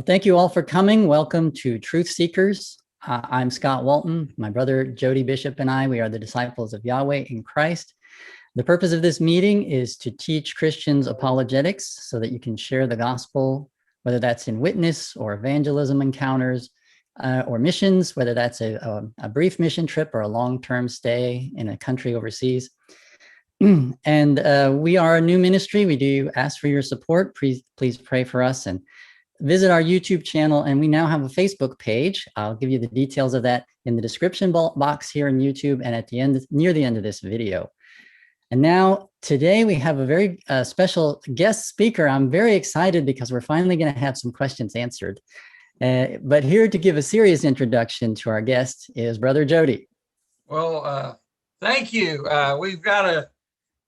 Well, thank you all for coming. Welcome to Truth Seekers. I'm Scott Walton. My brother Jody Bishop and we are the disciples of Yahweh in Christ. The purpose of this meeting is to teach Christians apologetics so that you can share the gospel, whether that's in witness or evangelism encounters or missions, whether that's a brief mission trip or a long-term stay in a country overseas. And we are a new ministry. We do ask for your support. Please pray for us and visit our YouTube channel. And we now have a Facebook page. I'll give you the details of that in the description box here in YouTube and at the end, near the end of this video. And now today we have a very special guest speaker. I'm very excited because we're finally going to have some questions answered. But here to give a serious introduction to our guest is Brother Jody. Well, thank you. We've got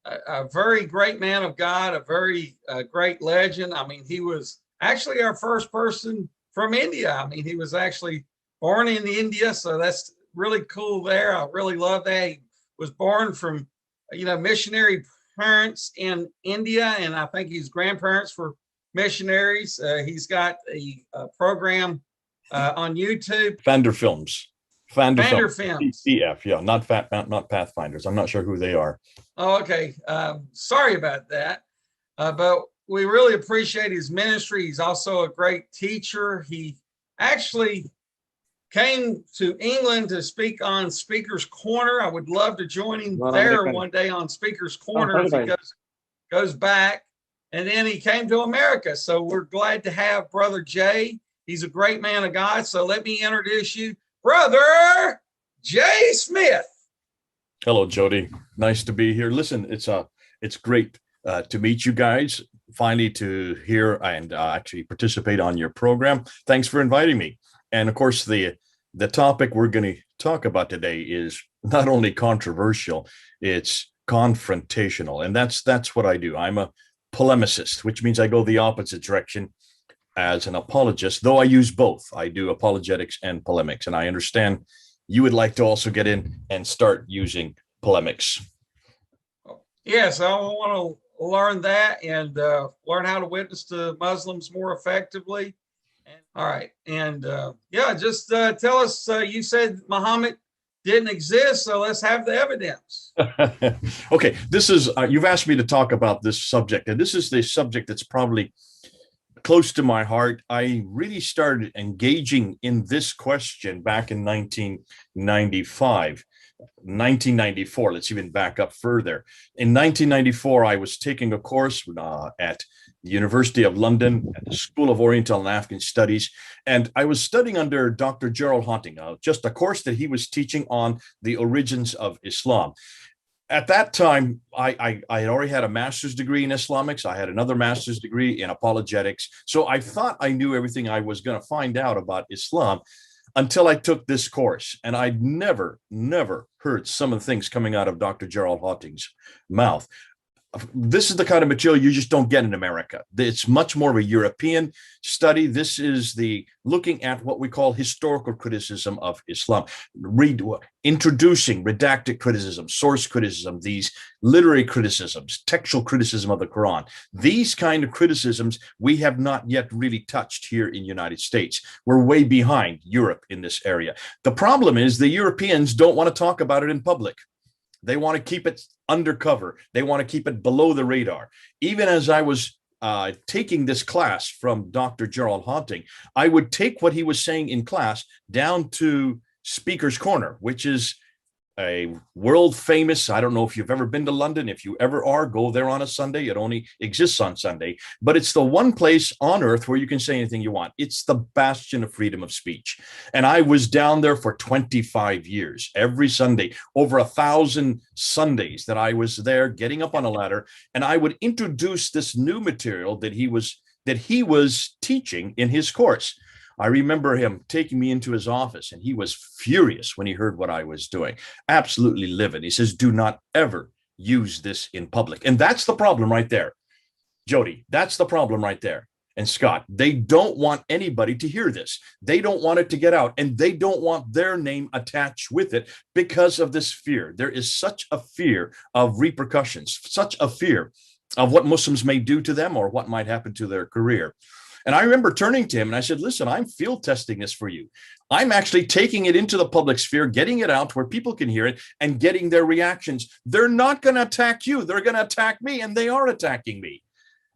a very great man of God, a very great legend. I mean, he was actually our first person from India. I mean, he was actually born in India, so that's really cool there. I really love that. He was born from, missionary parents in India, and I think his grandparents were missionaries. He's got a program on YouTube. Fander Films. Fander Films. PF, yeah, not Pathfinders. I'm not sure who they are. Oh, okay. Sorry about that. But we really appreciate his ministry. He's also a great teacher. He actually came to England to speak on Speaker's Corner. I would love to join him there one day on Speaker's Corner if he goes back. And then he came to America. So we're glad to have Brother Jay. He's a great man of God. So let me introduce you, Brother Jay Smith. Hello, Jody. Nice to be here. Listen, it's great to meet you guys. Finally, to hear and actually participate on your program. Thanks for inviting me. And of course, the topic we're going to talk about today is not only controversial, it's confrontational. And that's what I do. I'm a polemicist, which means I go the opposite direction as an apologist, though I use both. I do apologetics and polemics. And I understand you would like to also get in and start using polemics. Yes, I want to learn that and learn how to witness to Muslims more effectively. All right. And just tell us, you said Muhammad didn't exist, so let's have the evidence. Okay. This is, you've asked me to talk about this subject, and this is the subject that's probably close to my heart. I really started engaging in this question back in 1994. Let's even back up further. In 1994, I was taking a course at the University of London at the School of Oriental and African Studies, and I was studying under Dr. Gerald Hunting, just a course that he was teaching on the origins of Islam. At that time, I had already had a master's degree in Islamics. I had another master's degree in apologetics. So I thought I knew everything I was going to find out about Islam until I took this course. And I'd never heard some of the things coming out of Dr. Gerald Hunting's mouth. This is the kind of material you just don't get in America. It's much more of a European study. This is the looking at what we call historical criticism of Islam, introducing redacted criticism, source criticism, these literary criticisms, textual criticism of the Quran. These kind of criticisms we have not yet really touched here in the United States. We're way behind Europe in this area. The problem is the Europeans don't want to talk about it in public. They want to keep it undercover. They want to keep it below the radar. Even as I was taking this class from Dr. Gerald Hunting, I would take what he was saying in class down to Speaker's Corner, which is a world famous, I don't know if you've ever been to London. If you ever are, go there on a Sunday. It only exists on Sunday, but it's the one place on earth where you can say anything you want. It's the bastion of freedom of speech. And I was down there for 25 years, every Sunday, over 1,000 Sundays that I was there getting up on a ladder. And I would introduce this new material that he was teaching in his course. I remember him taking me into his office, and he was furious when he heard what I was doing, absolutely livid. He says, do not ever use this in public. And that's the problem right there, Jody. That's the problem right there. And Scott, they don't want anybody to hear this. They don't want it to get out, and they don't want their name attached with it because of this fear. There is such a fear of repercussions, such a fear of what Muslims may do to them or what might happen to their career. And I remember turning to him and I said, listen, I'm field testing this for you. I'm actually taking it into the public sphere, getting it out where people can hear it and getting their reactions. They're not going to attack you. They're going to attack me, and they are attacking me.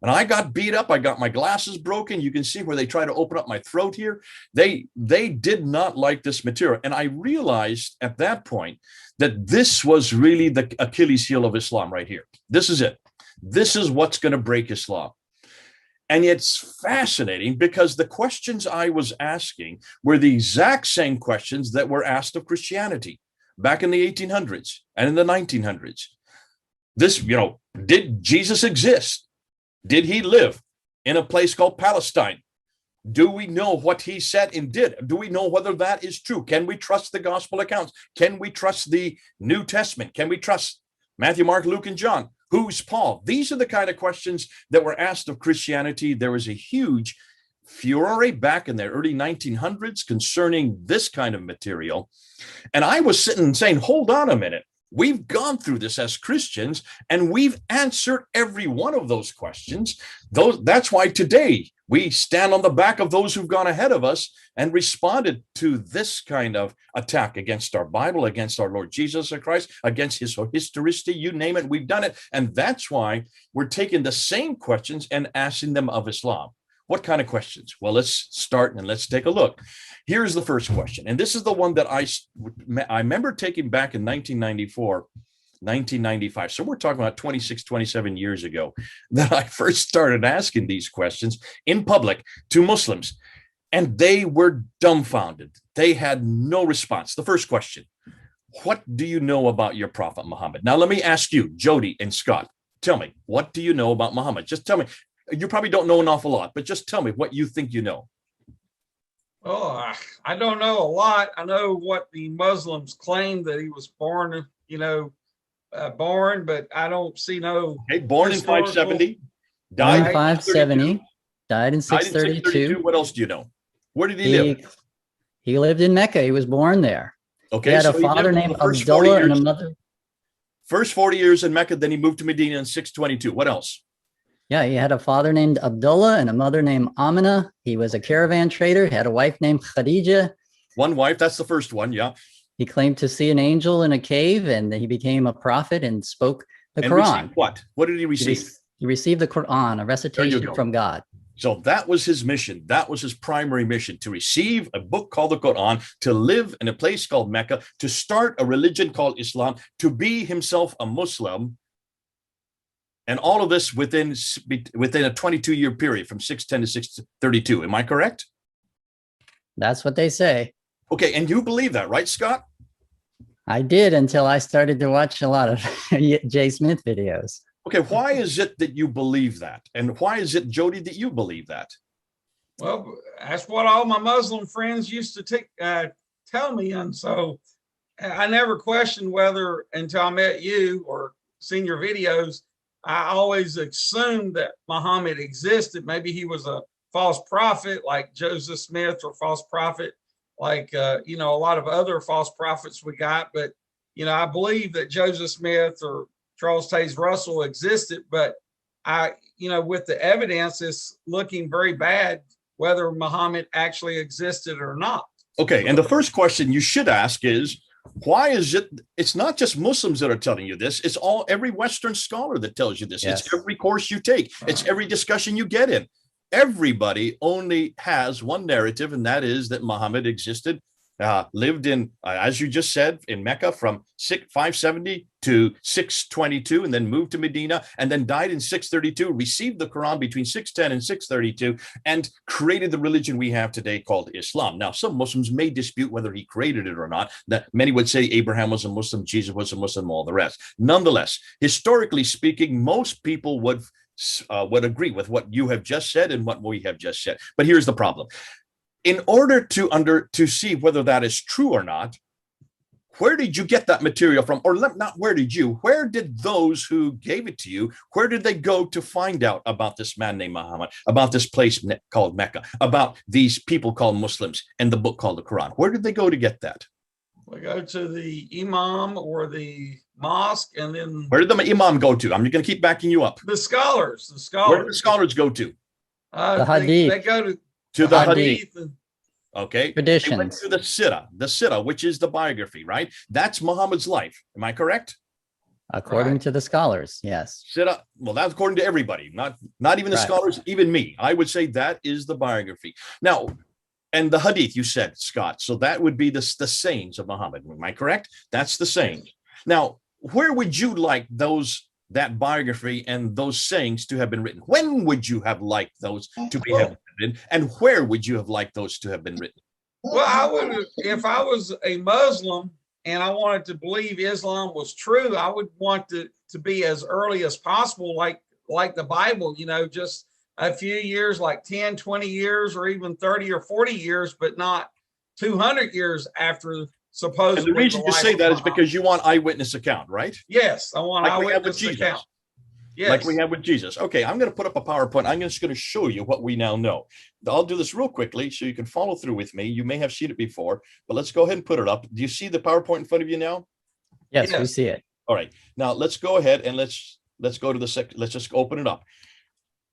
And I got beat up. I got my glasses broken. You can see where they try to open up my throat here. They did not like this material. And I realized at that point that this was really the Achilles heel of Islam right here. This is it. This is what's going to break Islam. And it's fascinating because the questions I was asking were the exact same questions that were asked of Christianity back in the 1800s and in the 1900s. This, did Jesus exist? Did he live in a place called Palestine? Do we know what he said and did? Do we know whether that is true? Can we trust the gospel accounts? Can we trust the New Testament? Can we trust Matthew, Mark, Luke, and John? Who's Paul? These are the kind of questions that were asked of Christianity. There was a huge furore back in the early 1900s concerning this kind of material. And I was sitting and saying, hold on a minute. We've gone through this as Christians, and we've answered every one of those questions. That's why today we stand on the back of those who've gone ahead of us and responded to this kind of attack against our Bible, against our Lord Jesus Christ, against his historicity, you name it, we've done it. And that's why we're taking the same questions and asking them of Islam. What kind of questions? Well, let's start and let's take a look. Here's the first question. And this is the one that I remember taking back in 1994, 1995. So we're talking about 26, 27 years ago that I first started asking these questions in public to Muslims. And they were dumbfounded. They had no response. The first question, what do you know about your prophet Muhammad? Now, let me ask you, Jody and Scott, tell me, what do you know about Muhammad? Just tell me. You probably don't know an awful lot, but just tell me what you think you know. Oh, I don't know a lot. I know what the Muslims claim that he was born, but I don't see no. Okay, born in 570, Died in died 570, died in 632. What else do you know? Where did he live? He lived in Mecca. He was born there. Okay, He had so a father named first 40 Abdullah and a years- mother. First 40 years in Mecca, then he moved to Medina in 622. What else? Yeah, he had a father named Abdullah and a mother named Amina. He was a caravan trader. He had a wife named Khadija. One wife, that's the first one, yeah. He claimed to see an angel in a cave, and he became a prophet and spoke the And Quran. received what? What did he receive? He received the Quran, a recitation from God. So that was his mission. That was his primary mission, to receive a book called the Quran, to live in a place called Mecca, to start a religion called Islam, to be himself a Muslim. And all of this within a 22-year period from 610 to 632. Am I correct? That's what they say. Okay, and you believe that, right, Scott? I did until I started to watch a lot of Jay Smith videos. Okay, why is it that you believe that? And why is it, Jody, that you believe that? Well, that's what all my Muslim friends used to tell me. And so I never questioned whether until I met you or seen your videos. I always assumed that Muhammad existed. Maybe he was a false prophet like Joseph Smith, or false prophet like, a lot of other false prophets we got. But, I believe that Joseph Smith or Charles Taze Russell existed. But with the evidence, it's looking very bad whether Muhammad actually existed or not. Okay, and the first question you should ask is, why is it? It's not just Muslims that are telling you this. It's every Western scholar that tells you this. Yes. It's every course you take. It's every discussion you get in. Everybody only has one narrative, and that is that Muhammad existed, lived in, as you just said, in Mecca from 570 to 622, and then moved to Medina, and then died in 632, received the Quran between 610 and 632, and created the religion we have today called Islam. Now, some Muslims may dispute whether he created it or not. That many would say Abraham was a Muslim, Jesus was a Muslim, all the rest. Nonetheless, historically speaking, most people would agree with what you have just said and what we have just said. But here's the problem. In order to see whether that is true or not, where did you get that material from? Or not where did those who gave it to you, where did they go to find out about this man named Muhammad, about this place called Mecca, about these people called Muslims, and the book called the Quran? Where did they go to get that? We go to the imam or the mosque, and then where did the imam go to? I'm going to keep backing you up. The scholars. Where did the scholars go to? The Hadith. They go To the Hadith. Hadith. Okay. They went Traditions. to the Sirah, which is the biography, right? That's Muhammad's life. Am I correct? According Right. to the scholars, yes. Sirah, well, that's according to everybody, not even the Right. scholars, even me. I would say that is the biography. Now, and the Hadith, you said, Scott. So that would be the sayings of Muhammad. Am I correct? That's the sayings. Now, where would you like that biography and those sayings to have been written? When would you have liked those to be written? And where would you have liked those to have been written? Well, I would, if I was a Muslim and I wanted to believe Islam was true, I would want to be as early as possible, like the Bible, just a few years, like 10, 20 years, or even 30 or 40 years, but not 200 years after supposedly. And the reason you say that is because you want eyewitness account, right? Yes, I want eyewitness account. Yes. Like we have with Jesus. Okay, I'm going to put up a PowerPoint. I'm just going to show you what we now know. I'll do this real quickly so you can follow through with me. You may have seen it before, but let's go ahead and put it up. Do you see the PowerPoint in front of you now? Yes, we see it. All right. Now let's go ahead and let's go to the let's just open it up.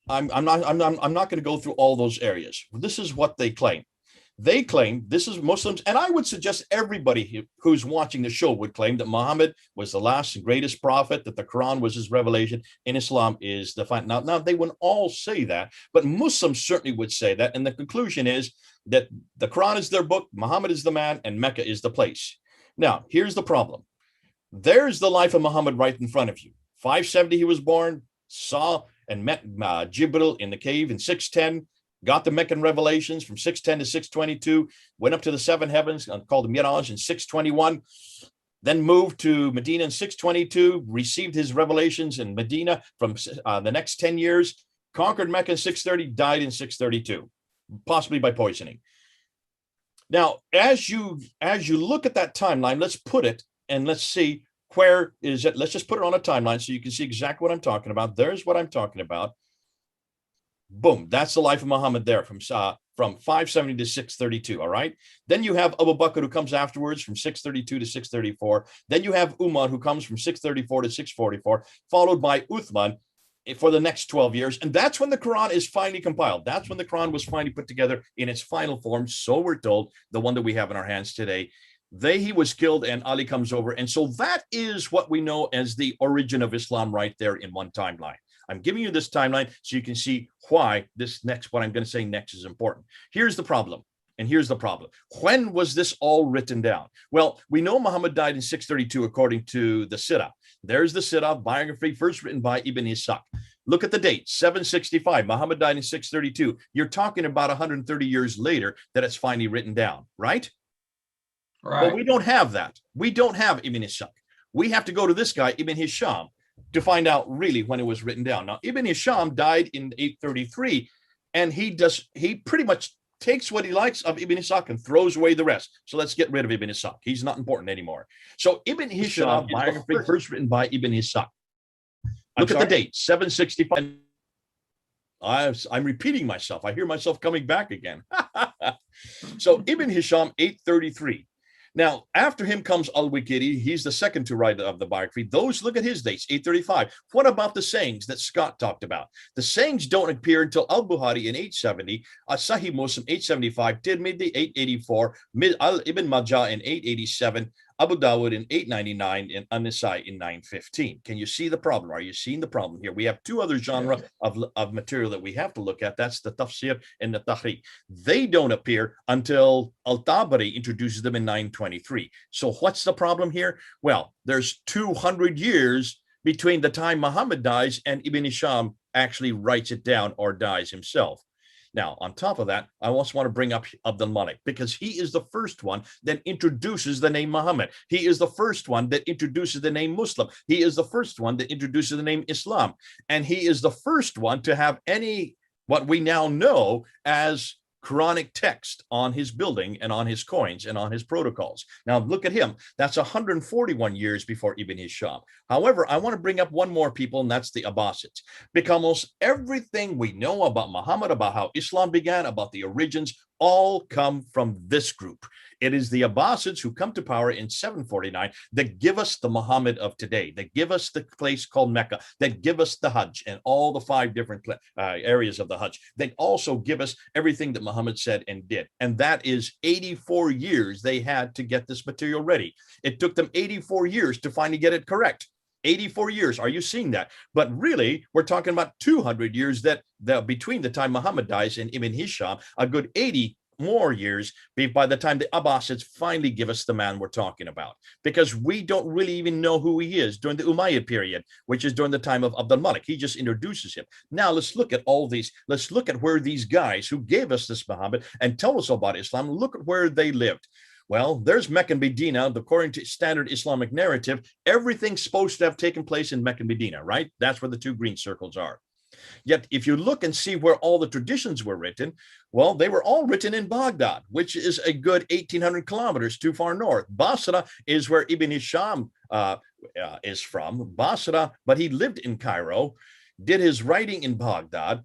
I'm not going to go through all those areas. This is what they claim. They claim, this is Muslims, and I would suggest everybody who's watching the show would claim that Muhammad was the last and greatest prophet, that the Quran was his revelation, and Islam is the final. Now, they wouldn't all say that, but Muslims certainly would say that. And the conclusion is that the Quran is their book, Muhammad is the man, and Mecca is the place. Now, here's the problem. There's the life of Muhammad right in front of you. 570, he was born, saw and met Jibril in the cave in 610. Got the Meccan revelations from 610 to 622, went up to the seven heavens called the Miraj in 621, then moved to Medina in 622, received his revelations in Medina from the next 10 years, conquered Mecca in 630, died in 632, possibly by poisoning. Now, as you look at that timeline, let's put it and let's see where is it. Let's just put it on a timeline so you can see exactly what I'm talking about. There's what I'm talking about. Boom, that's the life of Muhammad there from 570 to 632, all right? Then you have Abu Bakr who comes afterwards from 632 to 634. Then you have Umar who comes from 634 to 644, followed by Uthman for the next 12 years. And that's when the Quran is finally compiled. That's when the Quran was finally put together in its final form, so we're told, the one that we have in our hands today. He was killed and Ali comes over. And so that is what we know as the origin of Islam right there in one timeline. I'm giving you this timeline so you can see why what I'm going to say next is important. Here's the problem. And here's the problem. When was this all written down? Well, we know Muhammad died in 632 according to the Sirah. There's the Sirah biography first written by Ibn Ishaq. Look at the date, 765. Muhammad died in 632. You're talking about 130 years later that it's finally written down, right? Right. But we don't have that. We don't have Ibn Ishaq. We have to go to this guy, Ibn Hisham, to find out really when it was written down. Now, Ibn Hisham died in 833, and he pretty much takes what he likes of Ibn Ishaq and throws away the rest. So let's get rid of Ibn Ishaq. He's not important anymore. So Ibn Hisham, biography first written by Ibn Ishaq. Look at the date, 765. I'm repeating myself. I hear myself coming back again. So Ibn Hisham, 833. Now, after him comes Al-Waqidi. He's the second to write of the biography. Look at his dates, 835. What about the sayings that Scott talked about? The sayings don't appear until Al-Bukhari in 870, Sahih Muslim 875, Tirmidhi 884, Ibn Majah in 887, Abu Dawud in 899, and An-Nasai in 915. Can you see the problem? Are you seeing the problem here? We have two other genres of material that we have to look at. That's the tafsir and the tahriq. They don't appear until Al-Tabari introduces them in 923. So what's the problem here? Well, there's 200 years between the time Muhammad dies and Ibn Hisham actually writes it down or dies himself. Now, on top of that, I also want to bring up Abdul Malik because he is the first one that introduces the name Muhammad. He is the first one that introduces the name Muslim. He is the first one that introduces the name Islam. And he is the first one to have what we now know as Quranic text on his building and on his coins and on his protocols. Now, look at him. That's 141 years before Ibn Hisham. However, I want to bring up one more people, and that's the Abbasids. Because almost everything we know about Muhammad, about how Islam began, about the origins, all come from this group. It is the Abbasids who come to power in 749 that give us the Muhammad of today, that give us the place called Mecca, that give us the Hajj and all the 5 different areas of the Hajj. They also give us everything that Muhammad said and did. And that is 84 years they had to get this material ready. It took them 84 years to finally get it correct. 84 years. Are you seeing that? But really, we're talking about 200 years that between the time Muhammad dies and Ibn Hisham, a good 80 more years by the time the Abbasids finally give us the man we're talking about, because we don't really even know who he is during the Umayyad period, which is during the time of Abdul Malik. He just introduces him. Now let's look at all these. Let's look at where these guys who gave us this Muhammad and tell us about Islam, look at where they lived. Well, there's Mecca and Medina. According to standard Islamic narrative, everything's supposed to have taken place in Mecca and Medina, right? That's where the 2 green circles are. Yet, if you look and see where all the traditions were written, well, they were all written in Baghdad, which is a good 1,800 kilometers too far north. Basra is where Ibn Hisham is from. Basra, but he lived in Cairo, did his writing in Baghdad.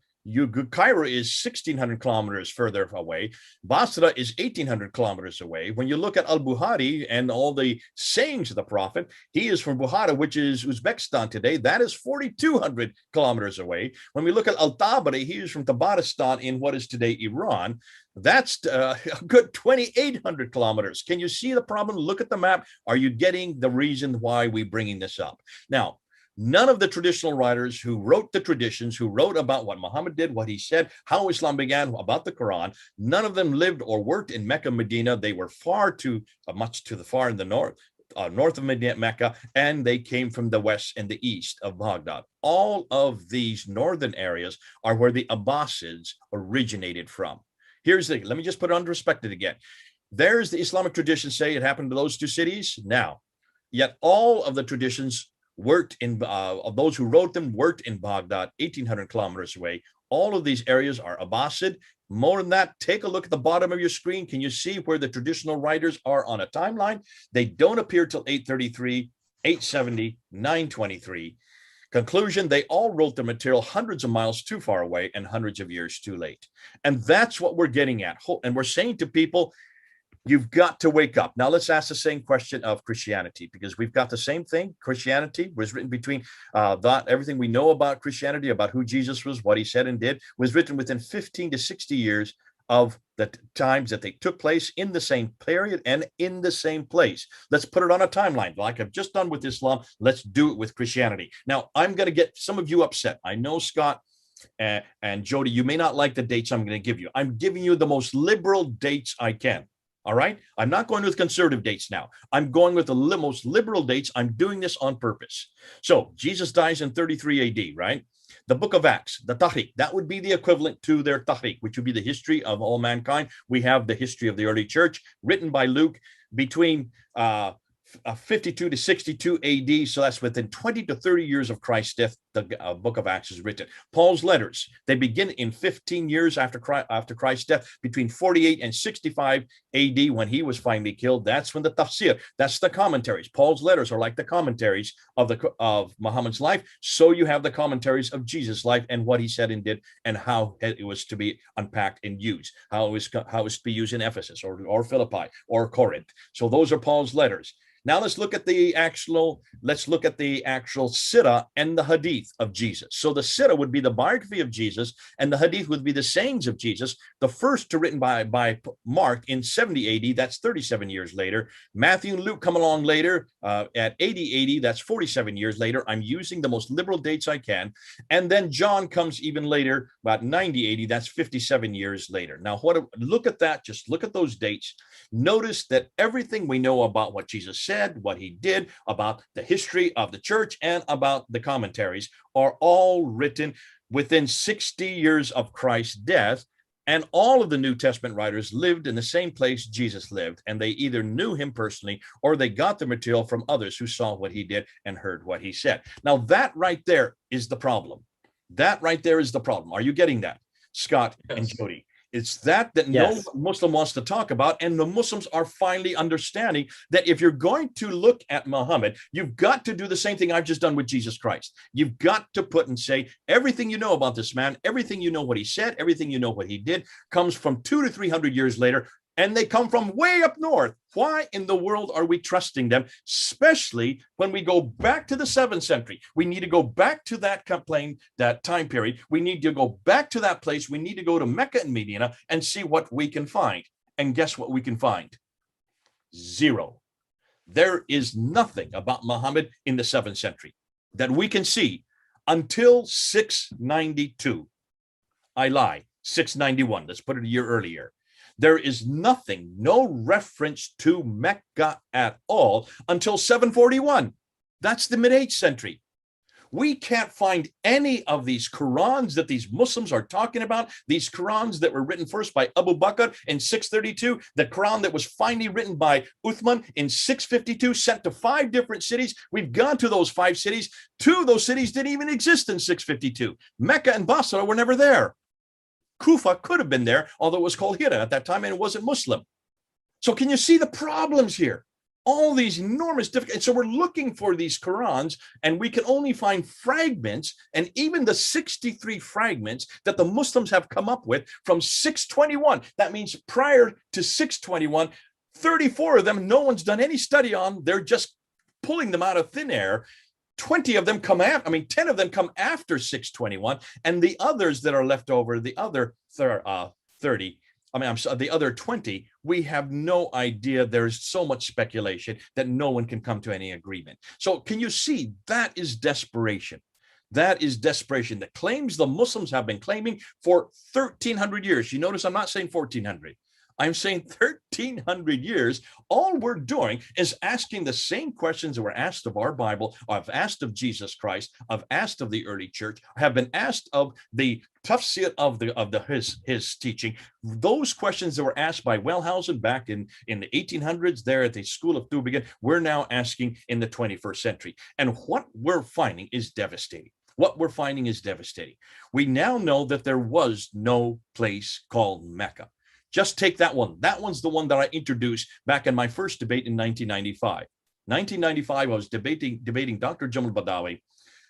Cairo is 1,600 kilometers further away. Basra is 1,800 kilometers away. When you look at Al-Bukhari and all the sayings of the Prophet, he is from Bukhara, which is Uzbekistan today. That is 4,200 kilometers away. When we look at Al-Tabari, he is from Tabaristan in what is today Iran. That's a good 2,800 kilometers. Can you see the problem? Look at the map. Are you getting the reason why we're bringing this up? Now, none of the traditional writers who wrote the traditions, who wrote about what Muhammad did, what he said, how Islam began, about the Quran, none of them lived or worked in Mecca, Medina. They were far too much to the far in the north of Medina, Mecca, and they came from the west and the east of Baghdad. All of these northern areas are where the Abbasids originated from. Let me just put it under perspective again. There's the Islamic traditions say it happened to those 2 cities. Now, yet all of the traditions worked in, of those who wrote them, worked in Baghdad, 1,800 kilometers away. All of these areas are Abbasid. More than that, take a look at the bottom of your screen. Can you see where the traditional writers are on a timeline? They don't appear till 833, 870, 923. Conclusion, they all wrote their material hundreds of miles too far away and hundreds of years too late. And that's what we're getting at. And we're saying to people, you've got to wake up. Now let's ask the same question of Christianity, because we've got the same thing. Christianity was written between everything we know about Christianity, about who Jesus was, what he said and did, was written within 15 to 60 years of the times that they took place in the same period and in the same place. Let's put it on a timeline. Like I've just done with Islam, let's do it with Christianity. Now, I'm going to get some of you upset. I know, Scott and Jody, you may not like the dates I'm going to give you. I'm giving you the most liberal dates I can. All right. I'm not going with conservative dates now. I'm going with the most liberal dates. I'm doing this on purpose. So Jesus dies in 33 AD, right? The book of Acts, the Tahriq, that would be the equivalent to their Tahriq, which would be the history of all mankind. We have the history of the early church written by Luke between 52 to 62 AD. So that's within 20 to 30 years of Christ's death, the book of Acts is written. Paul's letters, they begin in 15 years after Christ's death, between 48 and 65 AD, when he was finally killed. That's when the tafsir, that's the commentaries. Paul's letters are like the commentaries of Muhammad's life. So you have the commentaries of Jesus' life and what he said and did and how it was to be unpacked and used, how it was to be used in Ephesus or Philippi or Corinth. So those are Paul's letters. Now let's look at the actual Sirah and the Hadith of Jesus. So the Sirah would be the biography of Jesus, and the Hadith would be the sayings of Jesus. The first written by Mark in 70 AD, that's 37 years later. Matthew and Luke come along later at 80 AD, that's 47 years later. I'm using the most liberal dates I can. And then John comes even later, about 90 AD, that's 57 years later. Now, look at that, just look at those dates. Notice that everything we know about what Jesus said, what he did, about the history of the church, and about the commentaries are all written within 60 years of Christ's death. And all of the New Testament writers lived in the same place Jesus lived, and they either knew him personally or they got the material from others who saw what he did and heard what he said. Now, that right there is the problem. That right there is the problem. Are you getting that, Scott and Jody? It's that Yes. no Muslim wants to talk about. And the Muslims are finally understanding that if you're going to look at Muhammad, you've got to do the same thing I've just done with Jesus Christ. You've got to put and say everything you know about this man, everything you know what he said, everything you know what he did comes from 200 to 300 years later. And they come from way up north. Why in the world are we trusting them? Especially when we go back to the 7th century. We need to go back to that time period. We need to go back to that place. We need to go to Mecca and Medina and see what we can find. And guess what we can find? Zero. There is nothing about Muhammad in the 7th century that we can see until 692. I lie, 691. Let's put it a year earlier. There is nothing, no reference to Mecca at all until 741. That's the mid-8th century. We can't find any of these Qurans that these Muslims are talking about, these Qurans that were written first by Abu Bakr in 632, the Quran that was finally written by Uthman in 652, sent to 5 different cities. We've gone to those 5 cities. 2 of those cities didn't even exist in 652. Mecca and Basra were never there. Kufa could have been there, although it was called Hira at that time and it wasn't Muslim. So can you see the problems here? All these enormous difficulties. So we're looking for these Qurans and we can only find fragments, and even the 63 fragments that the Muslims have come up with from 621. That means prior to 621, 34 of them, no one's done any study on. They're just pulling them out of thin air. 20 of them come after, 10 of them come after 621, and the others that are left over, the other 30, the other 20, we have no idea. There's so much speculation that no one can come to any agreement. So can you see that is desperation? That is desperation. The claims the Muslims have been claiming for 1,300 years. You notice I'm not saying 1,400. I'm saying 1,300 years. All we're doing is asking the same questions that were asked of our Bible, I've asked of Jesus Christ, I've asked of the early church, have been asked of the tafsir of his teaching. Those questions that were asked by Wellhausen back in the 1800s there at the School of Tübingen, we're now asking in the 21st century. And what we're finding is devastating. What we're finding is devastating. We now know that there was no place called Mecca. Just take that one. That one's the one that I introduced back in my first debate in 1995. 1995, I was debating Dr. Jamal Badawi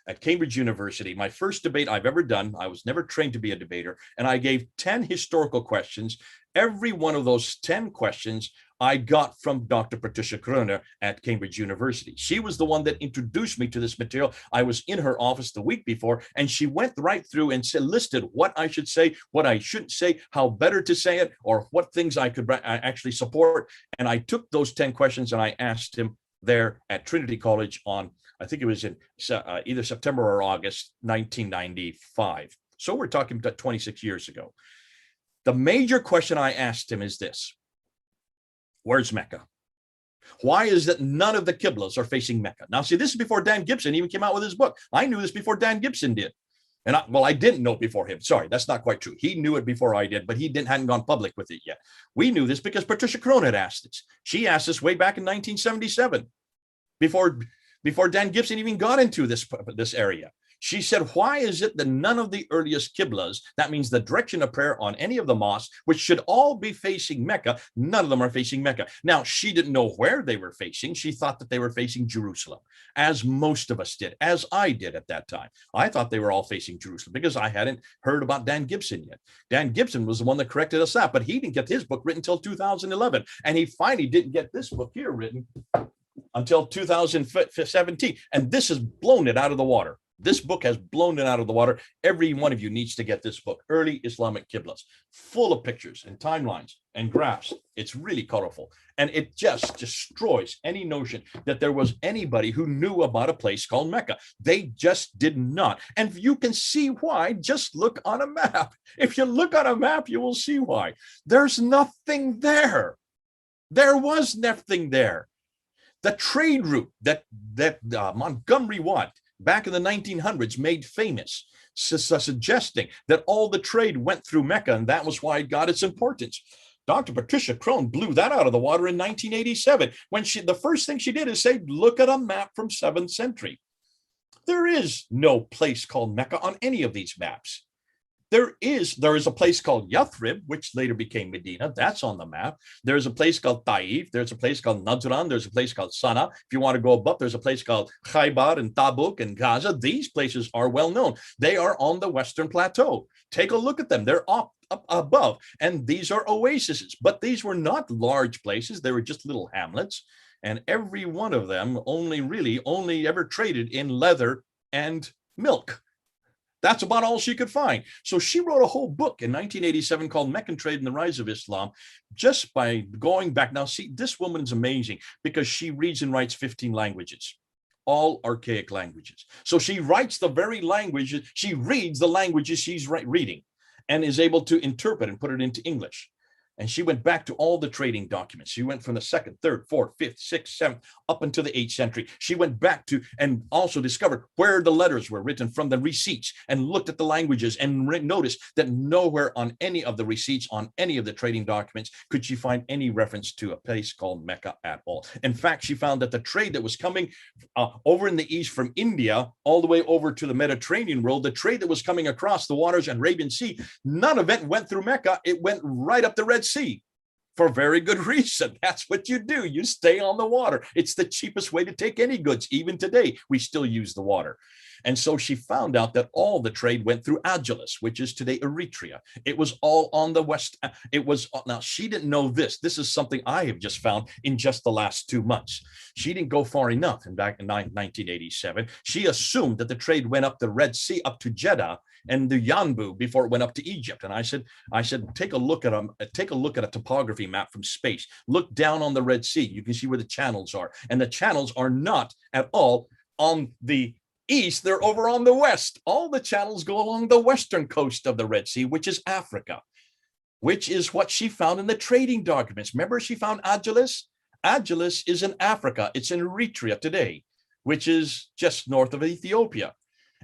at Cambridge University. My first debate I've ever done. I was never trained to be a debater. And I gave 10 historical questions. Every one of those 10 questions I got from Dr. Patricia Kroner at Cambridge University. She was the one that introduced me to this material. I was in her office the week before, and she went right through and listed what I should say, what I shouldn't say, how better to say it, or what things I could actually support. And I took those 10 questions and I asked him there at Trinity College on, I think it was in either September or August 1995. So we're talking about 26 years ago. The major question I asked him is this: where's Mecca? Why is it none of the Qiblas are facing Mecca? Now, see, this is before Dan Gibson even came out with his book. I knew this before Dan Gibson did. And I didn't know it before him. Sorry, that's not quite true. He knew it before I did, but he hadn't gone public with it yet. We knew this because Patricia Kroner had asked this. She asked this way back in 1977, before Dan Gibson even got into this area. She said, why is it that none of the earliest Qiblas, that means the direction of prayer on any of the mosques, which should all be facing Mecca, none of them are facing Mecca? Now, she didn't know where they were facing. She thought that they were facing Jerusalem, as most of us did, as I did at that time. I thought they were all facing Jerusalem because I hadn't heard about Dan Gibson yet. Dan Gibson was the one that corrected us that, but he didn't get his book written until 2011. And he finally didn't get this book here written until 2017. And this has blown it out of the water. This book has blown it out of the water. Every one of you needs to get this book, Early Islamic Qiblas, full of pictures and timelines and graphs. It's really colorful. And it just destroys any notion that there was anybody who knew about a place called Mecca. They just did not. And you can see why. Just look on a map. If you look on a map, you will see why. There's nothing there. There was nothing there. The trade route that Montgomery Watt back in the 1900s made famous, suggesting that all the trade went through Mecca, and that was why it got its importance. Dr. Patricia Krohn blew that out of the water in 1987 when the first thing she did is say, look at a map from 7th century. There is no place called Mecca on any of these maps. There is a place called Yathrib, which later became Medina. That's on the map. There's a place called Taif. There's a place called Najran. There's a place called Sana. If you want to go above, there's a place called Khaybar and Tabuk and Gaza. These places are well known. They are on the Western Plateau. Take a look at them. They're up above, and these are oases. But these were not large places. They were just little hamlets, and every one of them only ever traded in leather and milk. That's about all she could find. So she wrote a whole book in 1987 called Meccan Trade and the Rise of Islam, just by going back. Now, see, this woman's amazing because she reads and writes 15 languages, all archaic languages. So she writes the very languages, she reads the languages she's reading and is able to interpret and put it into English. And she went back to all the trading documents. She went from the 2nd, 3rd, 4th, 5th, 6th, 7th, up into the 8th century. She went back to and also discovered where the letters were written from the receipts and looked at the languages and noticed that nowhere on any of the receipts, on any of the trading documents, could she find any reference to a place called Mecca at all. In fact, she found that the trade that was coming over in the east from India all the way over to the Mediterranean world, the trade that was coming across the waters and Arabian Sea, none of it went through Mecca. It went right up the Red Sea. For very good reason. That's what you do. You stay on the water. It's the cheapest way to take any goods. Even today, we still use the water. And so she found out that all the trade went through Agilis, which is today Eritrea. It was all on the west. It was, now she didn't know this. This is something I have just found in just the last 2 months. She didn't go far enough. And back in 1987, she assumed that the trade went up the Red Sea up to Jeddah and the Yanbu before it went up to Egypt. And I said, take a look at a topography map from space. Look down on the Red Sea. You can see where the channels are. And the channels are not at all on the east, they're over on the west. All the channels go along the western coast of the Red Sea, which is Africa, which is what she found in the trading documents. Remember, she found Agilis? Agilis is in Africa. It's in Eritrea today, which is just north of Ethiopia.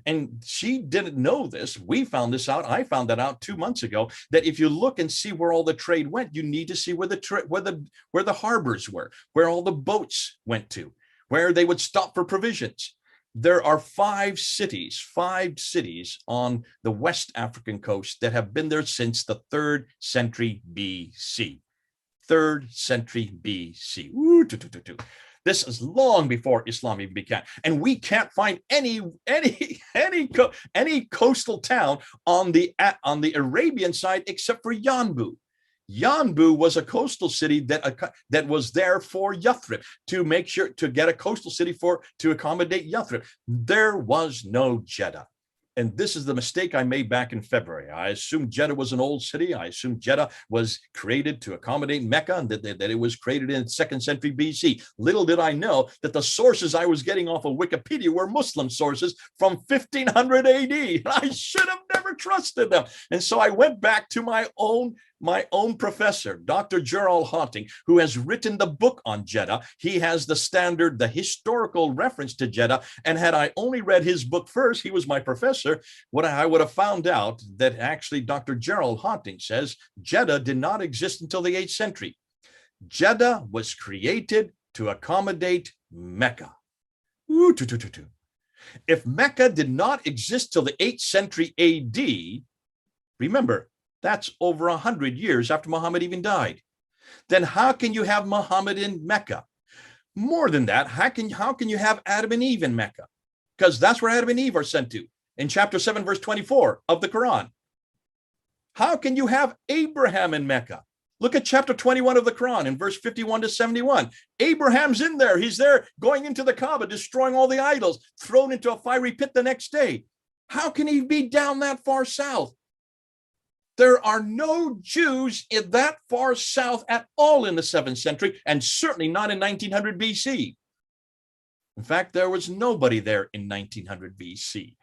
And she didn't know this. We found this out. I found that out 2 months ago, that if you look and see where all the trade went, you need to see where the harbors were, where all the boats went to, where they would stop for provisions. There are 5 cities on the West African coast that have been there since the 3rd century BC. 3rd century BC. This is long before Islam even began, and we can't find any coastal town on the Arabian side except for Yanbu. Yanbu was a coastal city that was there for Yathrib, to make sure to get a coastal city to accommodate Yathrib. There was no Jeddah. And this is the mistake I made back in February. I assumed Jeddah was an old city. I assumed Jeddah was created to accommodate Mecca, and that it was created in 2nd century BC. Little did I know that the sources I was getting off of Wikipedia were Muslim sources from 1500 AD. I should have never trusted them. And so I went back to my own professor, Dr. Gerald Hawting, who has written the book on Jeddah. He has the historical reference to Jeddah. And had I only read his book first, he was my professor, I would have found out that actually Dr. Gerald Hawting says Jeddah did not exist until the 8th century. Jeddah was created to accommodate Mecca. If Mecca did not exist till the 8th century AD, remember, that's over 100 years after Muhammad even died. Then how can you have Muhammad in Mecca? More than that, how can you have Adam and Eve in Mecca? Because that's where Adam and Eve are sent to in chapter 7, verse 24 of the Quran. How can you have Abraham in Mecca? Look at chapter 21 of the Quran in verse 51 to 71. Abraham's in there. He's there going into the Kaaba, destroying all the idols, thrown into a fiery pit the next day. How can he be down that far south? There are no Jews in that far south at all in the 7th century, and certainly not in 1900 BC. In fact, there was nobody there in 1900 BC.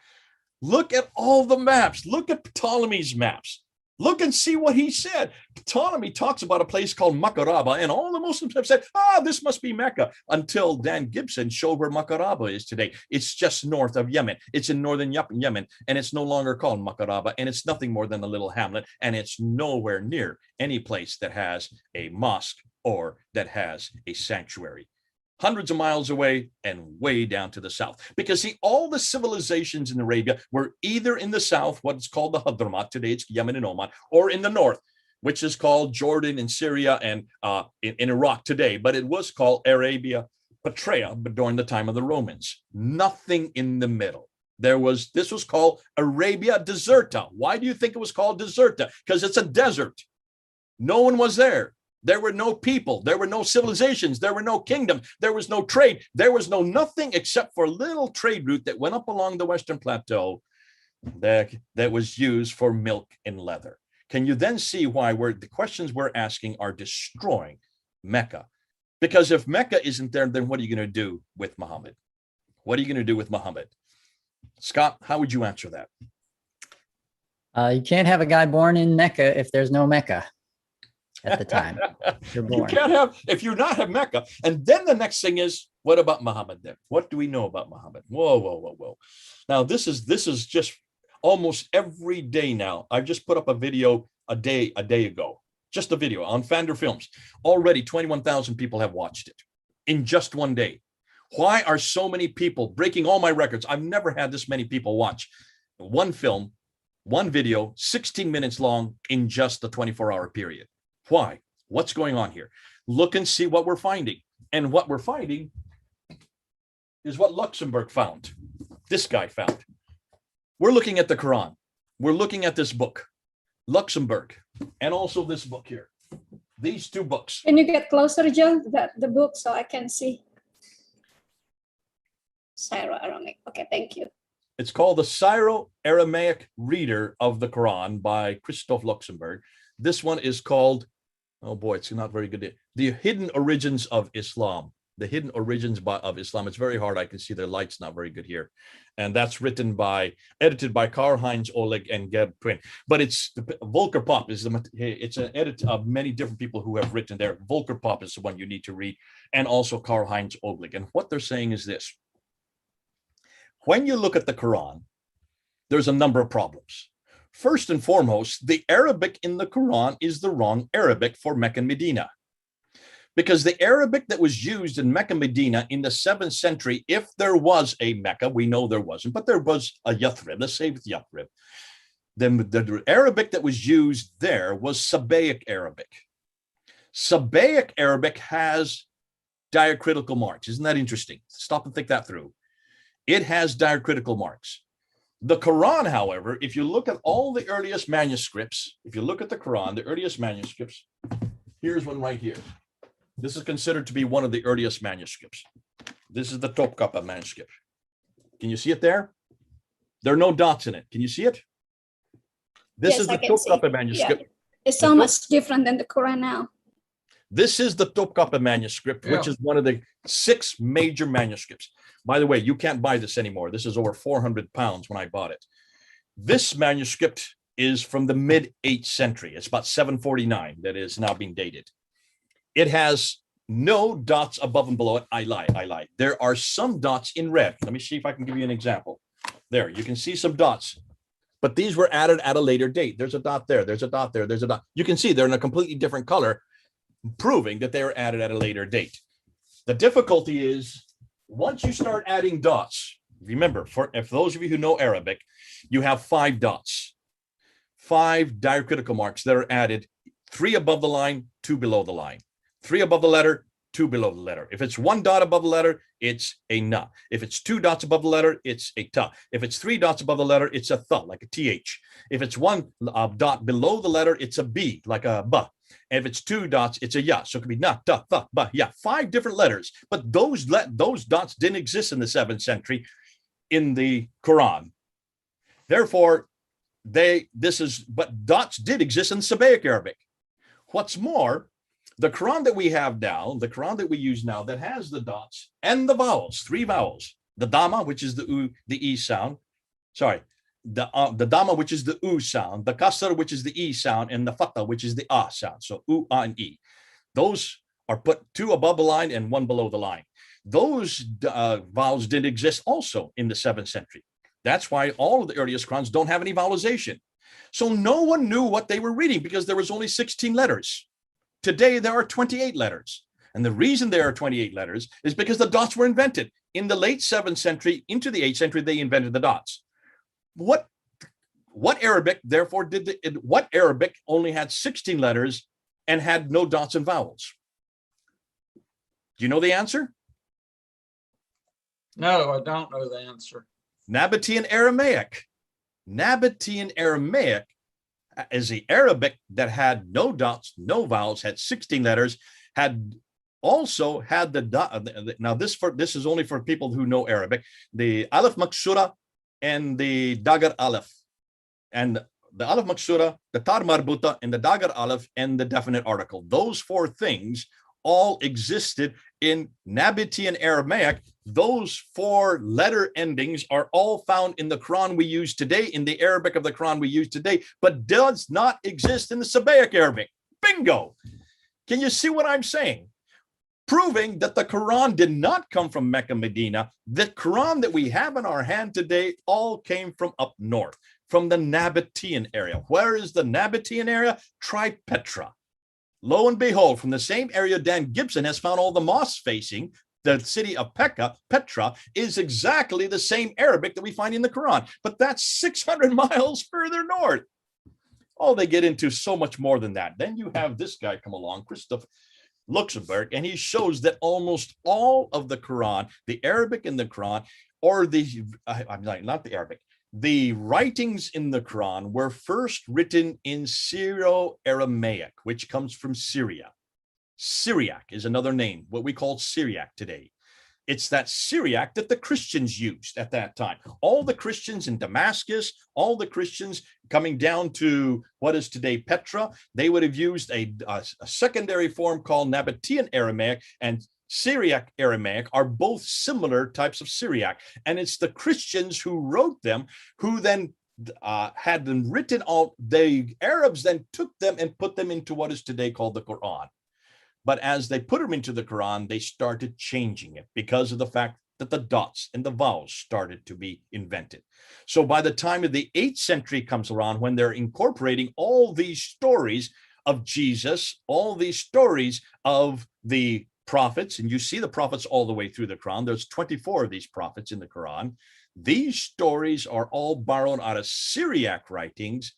Look at all the maps. Look at Ptolemy's maps. Look and see what he said. Ptolemy talks about a place called Makaraba, and all the Muslims have said, this must be Mecca, until Dan Gibson showed where Makaraba is today. It's just north of Yemen. It's in northern Yemen, and it's no longer called Makaraba, and it's nothing more than a little hamlet, and it's nowhere near any place that has a mosque or that has a sanctuary. hundreds of miles away and way down to the south. Because see, all the civilizations in Arabia were either in the south, what's called the Hadramat, today it's Yemen and Oman, or in the north, which is called Jordan and Syria and in Iraq today, but it was called Arabia Petraea, but during the time of the Romans. Nothing in the middle. This was called Arabia Deserta. Why do you think it was called Deserta? Because it's a desert. No one was there. There were no people. There were no civilizations. There were no kingdom. There was no trade. There was no nothing except for a little trade route that went up along the Western Plateau that was used for milk and leather. Can you then see why the questions we're asking are destroying Mecca? Because if Mecca isn't there, then what are you going to do with Muhammad? What are you going to do with Muhammad? Scott, how would you answer that? You can't have a guy born in Mecca if there's no Mecca at the time you're born. You can't have, if you not have Mecca. And then the next thing is, what about Muhammad then? What do we know about Muhammad? Whoa, whoa, whoa, whoa. Now, this is just almost every day now. I've just put up a video a day ago, just a video on Fander Films. Already 21,000 people have watched it in just one day. Why are so many people breaking all my records? I've never had this many people watch one film, one video, 16 minutes long in just a 24-hour period. Why? What's going on here? Look and see what we're finding. And what we're finding is what Luxembourg found. This guy found. We're looking at the Quran. We're looking at this book, Luxembourg, and also this book here. These two books. Can you get closer, John, the book, so I can see? Syro-Aramaic. Okay, thank you. It's called the Syro-Aramaic Reader of the Quran by Christoph Luxembourg. This one is called, oh boy, it's not very good. The Hidden Origins of Islam. The Hidden Origins of Islam. It's very hard. I can see the light's not very good here. And that's edited by Karl-Heinz Oleg and Gerd Twin. But it's Volker Pop it's an edit of many different people who have written there. Volker Pop is the one you need to read, and also Karl-Heinz Oleg. And what they're saying is this. When you look at the Quran, there's a number of problems. First and foremost, the Arabic in the Quran is the wrong Arabic for Mecca and Medina. Because the Arabic that was used in Mecca and Medina in the 7th century, if there was a Mecca, we know there wasn't, but there was a Yathrib, let's say with Yathrib. Then the Arabic that was used there was Sabaic Arabic. Sabaic Arabic has diacritical marks. Isn't that interesting? Stop and think that through. It has diacritical marks. The Quran, however, if you look at all the earliest manuscripts, if you look at the Quran, the earliest manuscripts, here's one right here. This is considered to be one of the earliest manuscripts. This is the Topkapi manuscript. Can you see it there? There are no dots in it. Can you see it? This is the Topkapi manuscript. Yeah. It's so much different than the Quran now. This is the Topkapi manuscript, which is one of the 6 major manuscripts. By the way, you can't buy this anymore. This is over 400 pounds when I bought it. This manuscript is from the mid-8th century. It's about 749 that is now being dated. It has no dots above and below it. I lied. There are some dots in red. Let me see if I can give you an example. There, you can see some dots. But these were added at a later date. There's a dot there. There's a dot there. There's a dot. You can see they're in a completely different color, proving that they were added at a later date. The difficulty is once you start adding dots, remember, if those of you who know Arabic, you have 5 dots, 5 diacritical marks that are added, 3 above the line, 2 below the line, 3 above the letter, 2 below the letter. If it's 1 dot above the letter, it's a na. If it's 2 dots above the letter, it's a ta. If it's 3 dots above the letter, it's a tha, like a th. If it's 1 dot below the letter, it's a b, like a ba. And if it's 2 dots, it's a ya. So it could be na, ta, tha, ba, ya. 5 different letters. But those dots didn't exist in the 7th century in the Quran. Therefore, but dots did exist in Sabaic Arabic. What's more, the Quran that we have now, the Quran that we use now, that has the dots and the vowels, 3 vowels, the Dhamma, which is the U, the E sound, the Dhamma, which is the U sound, the Kasr, which is the E sound, and the Fatha, which is the A sound. So U, A, and E. Those are put 2 above the line and 1 below the line. Those vowels did exist also in the 7th century. That's why all of the earliest Qurans don't have any vowelization. So no one knew what they were reading because there was only 16 letters. Today, there are 28 letters. And the reason there are 28 letters is because the dots were invented. In the late 7th century into the 8th century, they invented the dots. What Arabic, therefore, what Arabic only had 16 letters and had no dots and vowels? Do you know the answer? No, I don't know the answer. Nabatean Aramaic. Nabatean Aramaic is the Arabic that had no dots, no vowels, had 16 letters, also had the dot. Now this is only for people who know Arabic. The Aleph Maksura and the Dagar Aleph, and the Aleph Maksura, the Tar Marbuta, and the Dagar Aleph, and the definite article. Those 4 things all existed in Nabatean Aramaic. Those 4 letter endings are all found in the Quran we use today, in the Arabic of the Quran we use today, but does not exist in the Sabbaic Arabic. Bingo! Can you see what I'm saying? Proving that the Quran did not come from Mecca, Medina. The Quran that we have in our hand today all came from up north, from the Nabatean area. Where is the Nabatean area? Try Petra. Lo and behold, from the same area Dan Gibson has found all the mosques facing, the city of Petra is exactly the same Arabic that we find in the Quran, but that's 600 miles further north. Oh, they get into so much more than that. Then you have this guy come along, Christoph Luxemburg, and he shows that almost all of the Quran, the Arabic in the Quran, or not the Arabic, the writings in the Quran were first written in Syro-Aramaic, which comes from Syria. Syriac is another name, what we call Syriac today. It's that Syriac that the Christians used at that time. All the Christians in Damascus, all the Christians coming down to what is today Petra, they would have used a secondary form called Nabatean Aramaic, and Syriac Aramaic are both similar types of Syriac. And it's the Christians who wrote them, who then had them written all. The Arabs then took them and put them into what is today called the Quran. But as they put them into the Quran, they started changing it because of the fact that the dots and the vowels started to be invented. So by the time of the 8th century comes around, when they're incorporating all these stories of Jesus, all these stories of the prophets, and you see the prophets all the way through the Quran. There's 24 of these prophets in the Quran. These stories are all borrowed out of Syriac writings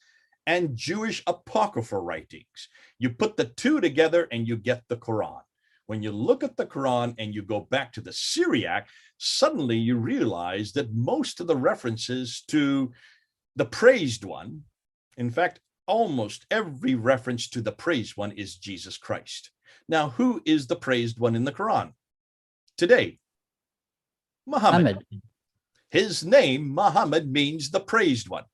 and Jewish apocryphal writings. You put the 2 together and you get the Quran. When you look at the Quran and you go back to the Syriac, suddenly you realize that most of the references to the praised one, in fact, almost every reference to the praised one is Jesus Christ. Now, who is the praised one in the Quran today? Muhammad. His name, Muhammad, means the praised one.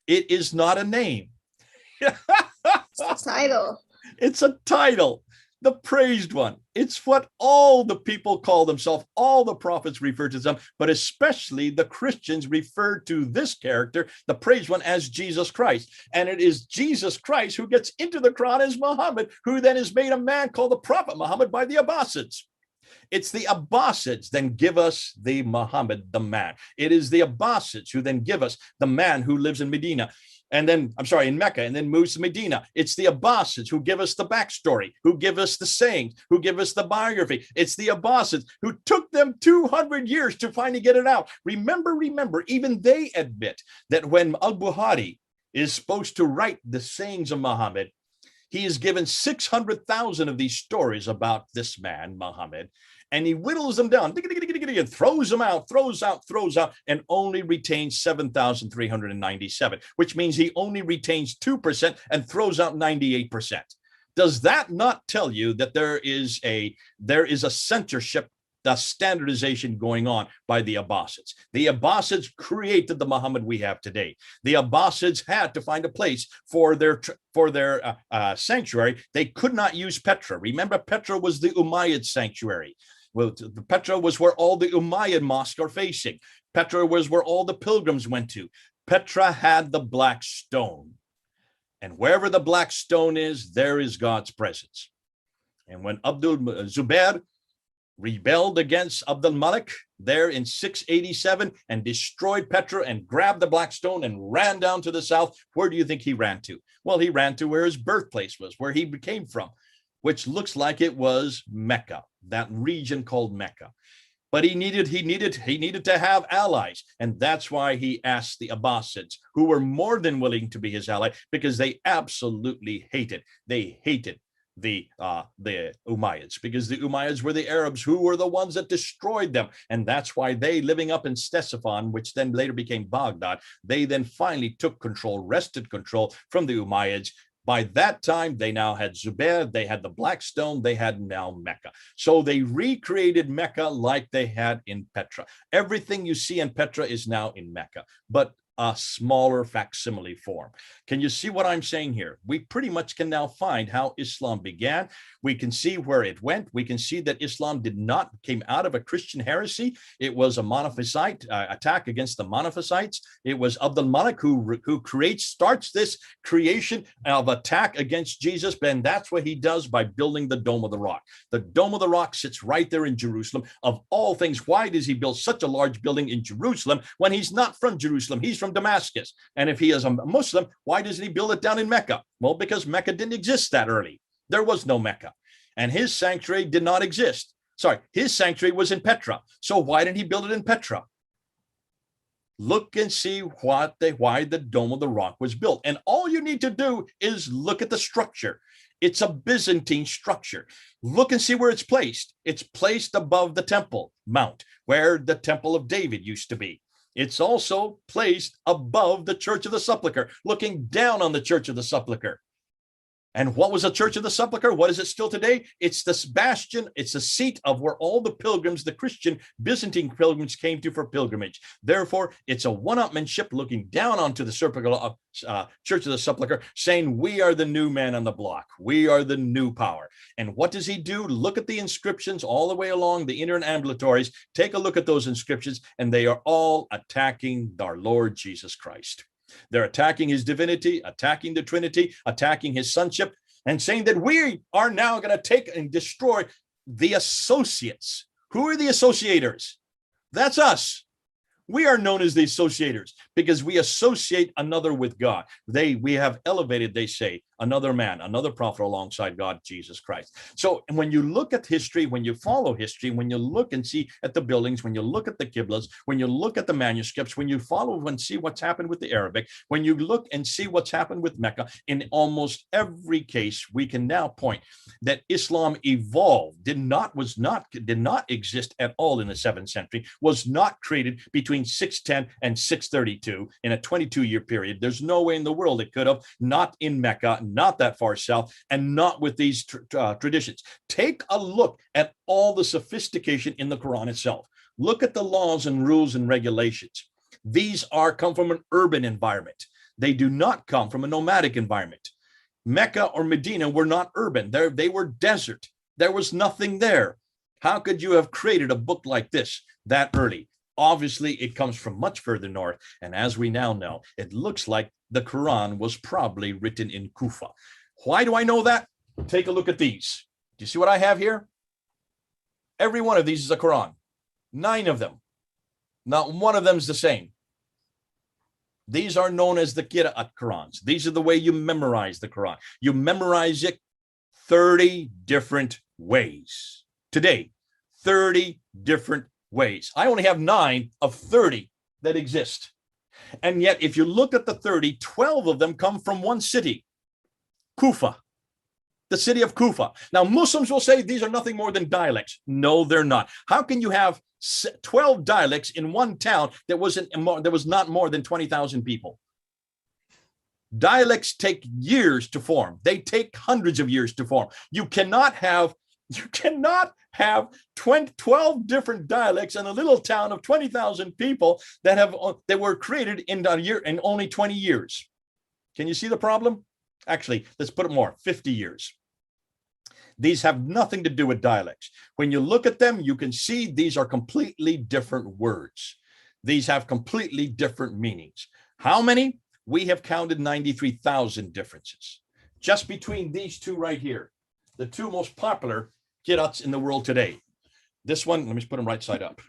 It is not a name. It's a title. It's a title, the praised one. It's what all the people call themselves. All the prophets refer to them, but especially the Christians refer to this character, the praised one, as Jesus Christ. And it is Jesus Christ who gets into the Quran as Muhammad, who then is made a man called the Prophet Muhammad by the Abbasids. It's the Abbasids then give us the Muhammad, the man. It is the Abbasids who then give us the man who lives in Medina. And then, in Mecca, and then moves to Medina. It's the Abbasids who give us the backstory, who give us the sayings, who give us the biography. It's the Abbasids who took them 200 years to finally get it out. Remember, even they admit that when Al-Bukhari is supposed to write the sayings of Muhammad, he is given 600,000 of these stories about this man, Muhammad, and he whittles them down, and throws them out, throws out, and only retains 7,397, which means he only retains 2% and throws out 98%. Does that not tell you that there is a censorship, the standardization going on by the Abbasids? The Abbasids created the Muhammad we have today. The Abbasids had to find a place for their sanctuary. They could not use Petra. Remember, Petra was the Umayyad sanctuary. Well, Petra was where all the Umayyad mosques are facing. Petra was where all the pilgrims went to. Petra had the black stone. And wherever the black stone is, there is God's presence. And when Abdul Zubair rebelled against Abdul Malik there in 687 and destroyed Petra and grabbed the black stone and ran down to the south, where do you think he ran to? Well, he ran to where his birthplace was, where he came from. which looks like it was Mecca, that region called Mecca. But he needed to have allies, and that's why he asked the Abbasids, who were more than willing to be his ally, because they absolutely hated the Umayyads, because the Umayyads were the Arabs who were the ones that destroyed them, and that's why they, living up in Ctesiphon, which then later became Baghdad, they then finally took control, wrested control from the Umayyads. By that time, they now had Zubair, they had the Black Stone, they had now Mecca. So they recreated Mecca like they had in Petra. Everything you see in Petra is now in Mecca, but a smaller facsimile form. Can you see what I'm saying here? We pretty much can now find how Islam began. We can see where it went. We can see that Islam came out of a Christian heresy. It was a Monophysite attack against the Monophysites. It was Abdul Malik who starts this creation of attack against Jesus, and that's what he does by building the Dome of the Rock. The Dome of the Rock sits right there in Jerusalem. Of all things, why does he build such a large building in Jerusalem when he's not from Jerusalem? He's from Damascus. And if he is a Muslim, why doesn't he build it down in Mecca? Well, because Mecca didn't exist that early. There was no Mecca, and his sanctuary did not exist. Sorry, his sanctuary was in Petra. So why didn't he build it in Petra? Look and see why the Dome of the Rock was built. And all you need to do is look at the structure. It's a Byzantine structure. Look and see where it's placed. It's placed above the Temple Mount, where the Temple of David used to be. It's also placed above the Church of the Sepulchre, looking down on the Church of the Sepulchre. And what was the Church of the Sepulchre? What is it still today? It's the bastion, it's the seat of where all the pilgrims, the Christian Byzantine pilgrims, came to for pilgrimage. Therefore, it's a one-upmanship looking down onto the Church of the Sepulchre, saying, we are the new man on the block. We are the new power. And what does he do? Look at the inscriptions all the way along the inner ambulatories. Take a look at those inscriptions, and they are all attacking our Lord Jesus Christ. They're attacking his divinity, attacking the Trinity, attacking his sonship, and saying that we are now going to take and destroy the associates. Who are the associators? That's us. We are known as the associators because we associate another with God. We have elevated, they say, another man, another prophet alongside God, Jesus Christ. So when you look at history, when you follow history, when you look and see at the buildings, when you look at the Qiblas, when you look at the manuscripts, when you follow and see what's happened with the Arabic, when you look and see what's happened with Mecca, in almost every case, we can now point that Islam evolved, did not exist at all in the 7th century, was not created between 610 and 632 in a 22-year period. There's no way in the world it could have, not in Mecca, not that far south, and not with these traditions. Take a look at all the sophistication in the Quran itself. Look at the laws and rules and regulations. These come from an urban environment. They do not come from a nomadic environment. Mecca or Medina were not urban. They were desert. There was nothing there. How could you have created a book like this that early? Obviously, it comes from much further north. And as we now know, it looks like the Quran was probably written in Kufa. Why do I know that? Take a look at these. Do you see what I have here? Every one of these is a Quran. 9 of them. Not one of them is the same. These are known as the Qira'at Qurans. These are the way you memorize the Quran. You memorize it 30 different ways. Today, 30 different ways. I only have 9 of 30 that exist. And yet, if you look at the 30, 12 of them come from one city, Kufa, the city of Kufa. Now, Muslims will say these are nothing more than dialects. No, they're not. How can you have 12 dialects in one town that was not more than 20,000 people? Dialects take years to form. They take hundreds of years to form. You cannot have 12 different dialects in a little town of 20,000 people that were created in a year, in only 20 years. Can you see the problem? Actually, let's put it more, 50 years. These have nothing to do with dialects. When you look at them, you can see these are completely different words. These have completely different meanings. How many? We have counted 93,000 differences just between these two right here, the two most popular Qira'ats in the world today. This one, let me just put them right side up.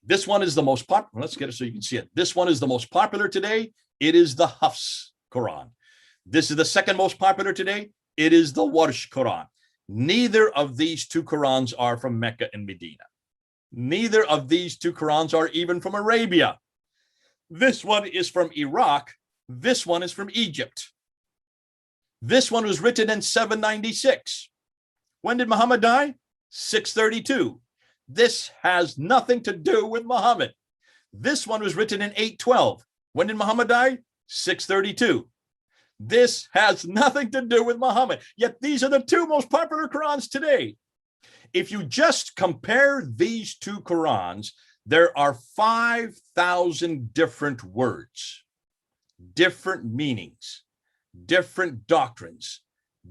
This one is the most popular. Let's get it so you can see it. This one is the most popular today. It is the Hafs Quran. This is the second most popular today. It is the Warsh Quran. Neither of these two Qurans are from Mecca and Medina. Neither of these two Qurans are even from Arabia. This one is from Iraq. This one is from Egypt. This one was written in 796. When did Muhammad die? 632. This has nothing to do with Muhammad. This one was written in 812. When did Muhammad die? 632. This has nothing to do with Muhammad. Yet these are the two most popular Qurans today. If you just compare these two Qurans, there are 5,000 different words, different meanings, different doctrines,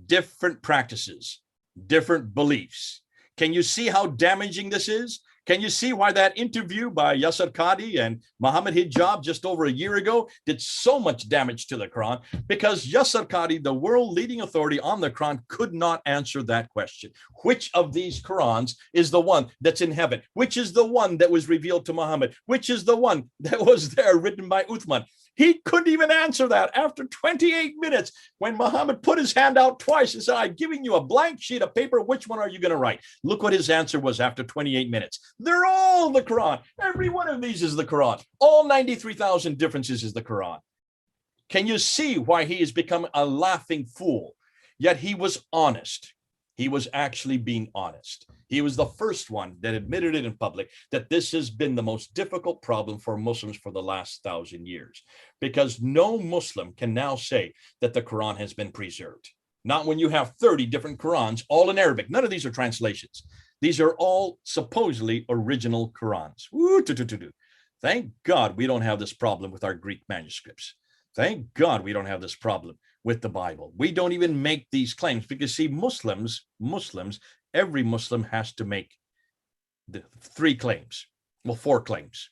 different practices, different beliefs. Can you see how damaging this is? Can you see why that interview by Yasser Qadi and Muhammad Hijab just over a year ago did so much damage to the Quran? Because Yasser Qadi, the world leading authority on the Quran, could not answer that question. Which of these Qurans is the one that's in heaven? Which is the one that was revealed to Muhammad? Which is the one that was there written by Uthman? He couldn't even answer that after 28 minutes when Muhammad put his hand out twice and said, I'm giving you a blank sheet of paper. Which one are you going to write? Look what his answer was after 28 minutes. They're all the Quran. Every one of these is the Quran. All 93,000 differences is the Quran. Can you see why he has become a laughing fool? Yet he was honest. He was actually being honest. He was the first one that admitted it in public that this has been the most difficult problem for Muslims for the last 1,000 years, because no Muslim can now say that the Quran has been preserved. Not when you have 30 different Qurans, all in Arabic. None of these are translations. These are all supposedly original Qurans. Thank God we don't have this problem with our Greek manuscripts. Thank God we don't have this problem with the Bible. We don't even make these claims because, see, Muslims, every Muslim has to make the 3 claims, well, 4 claims.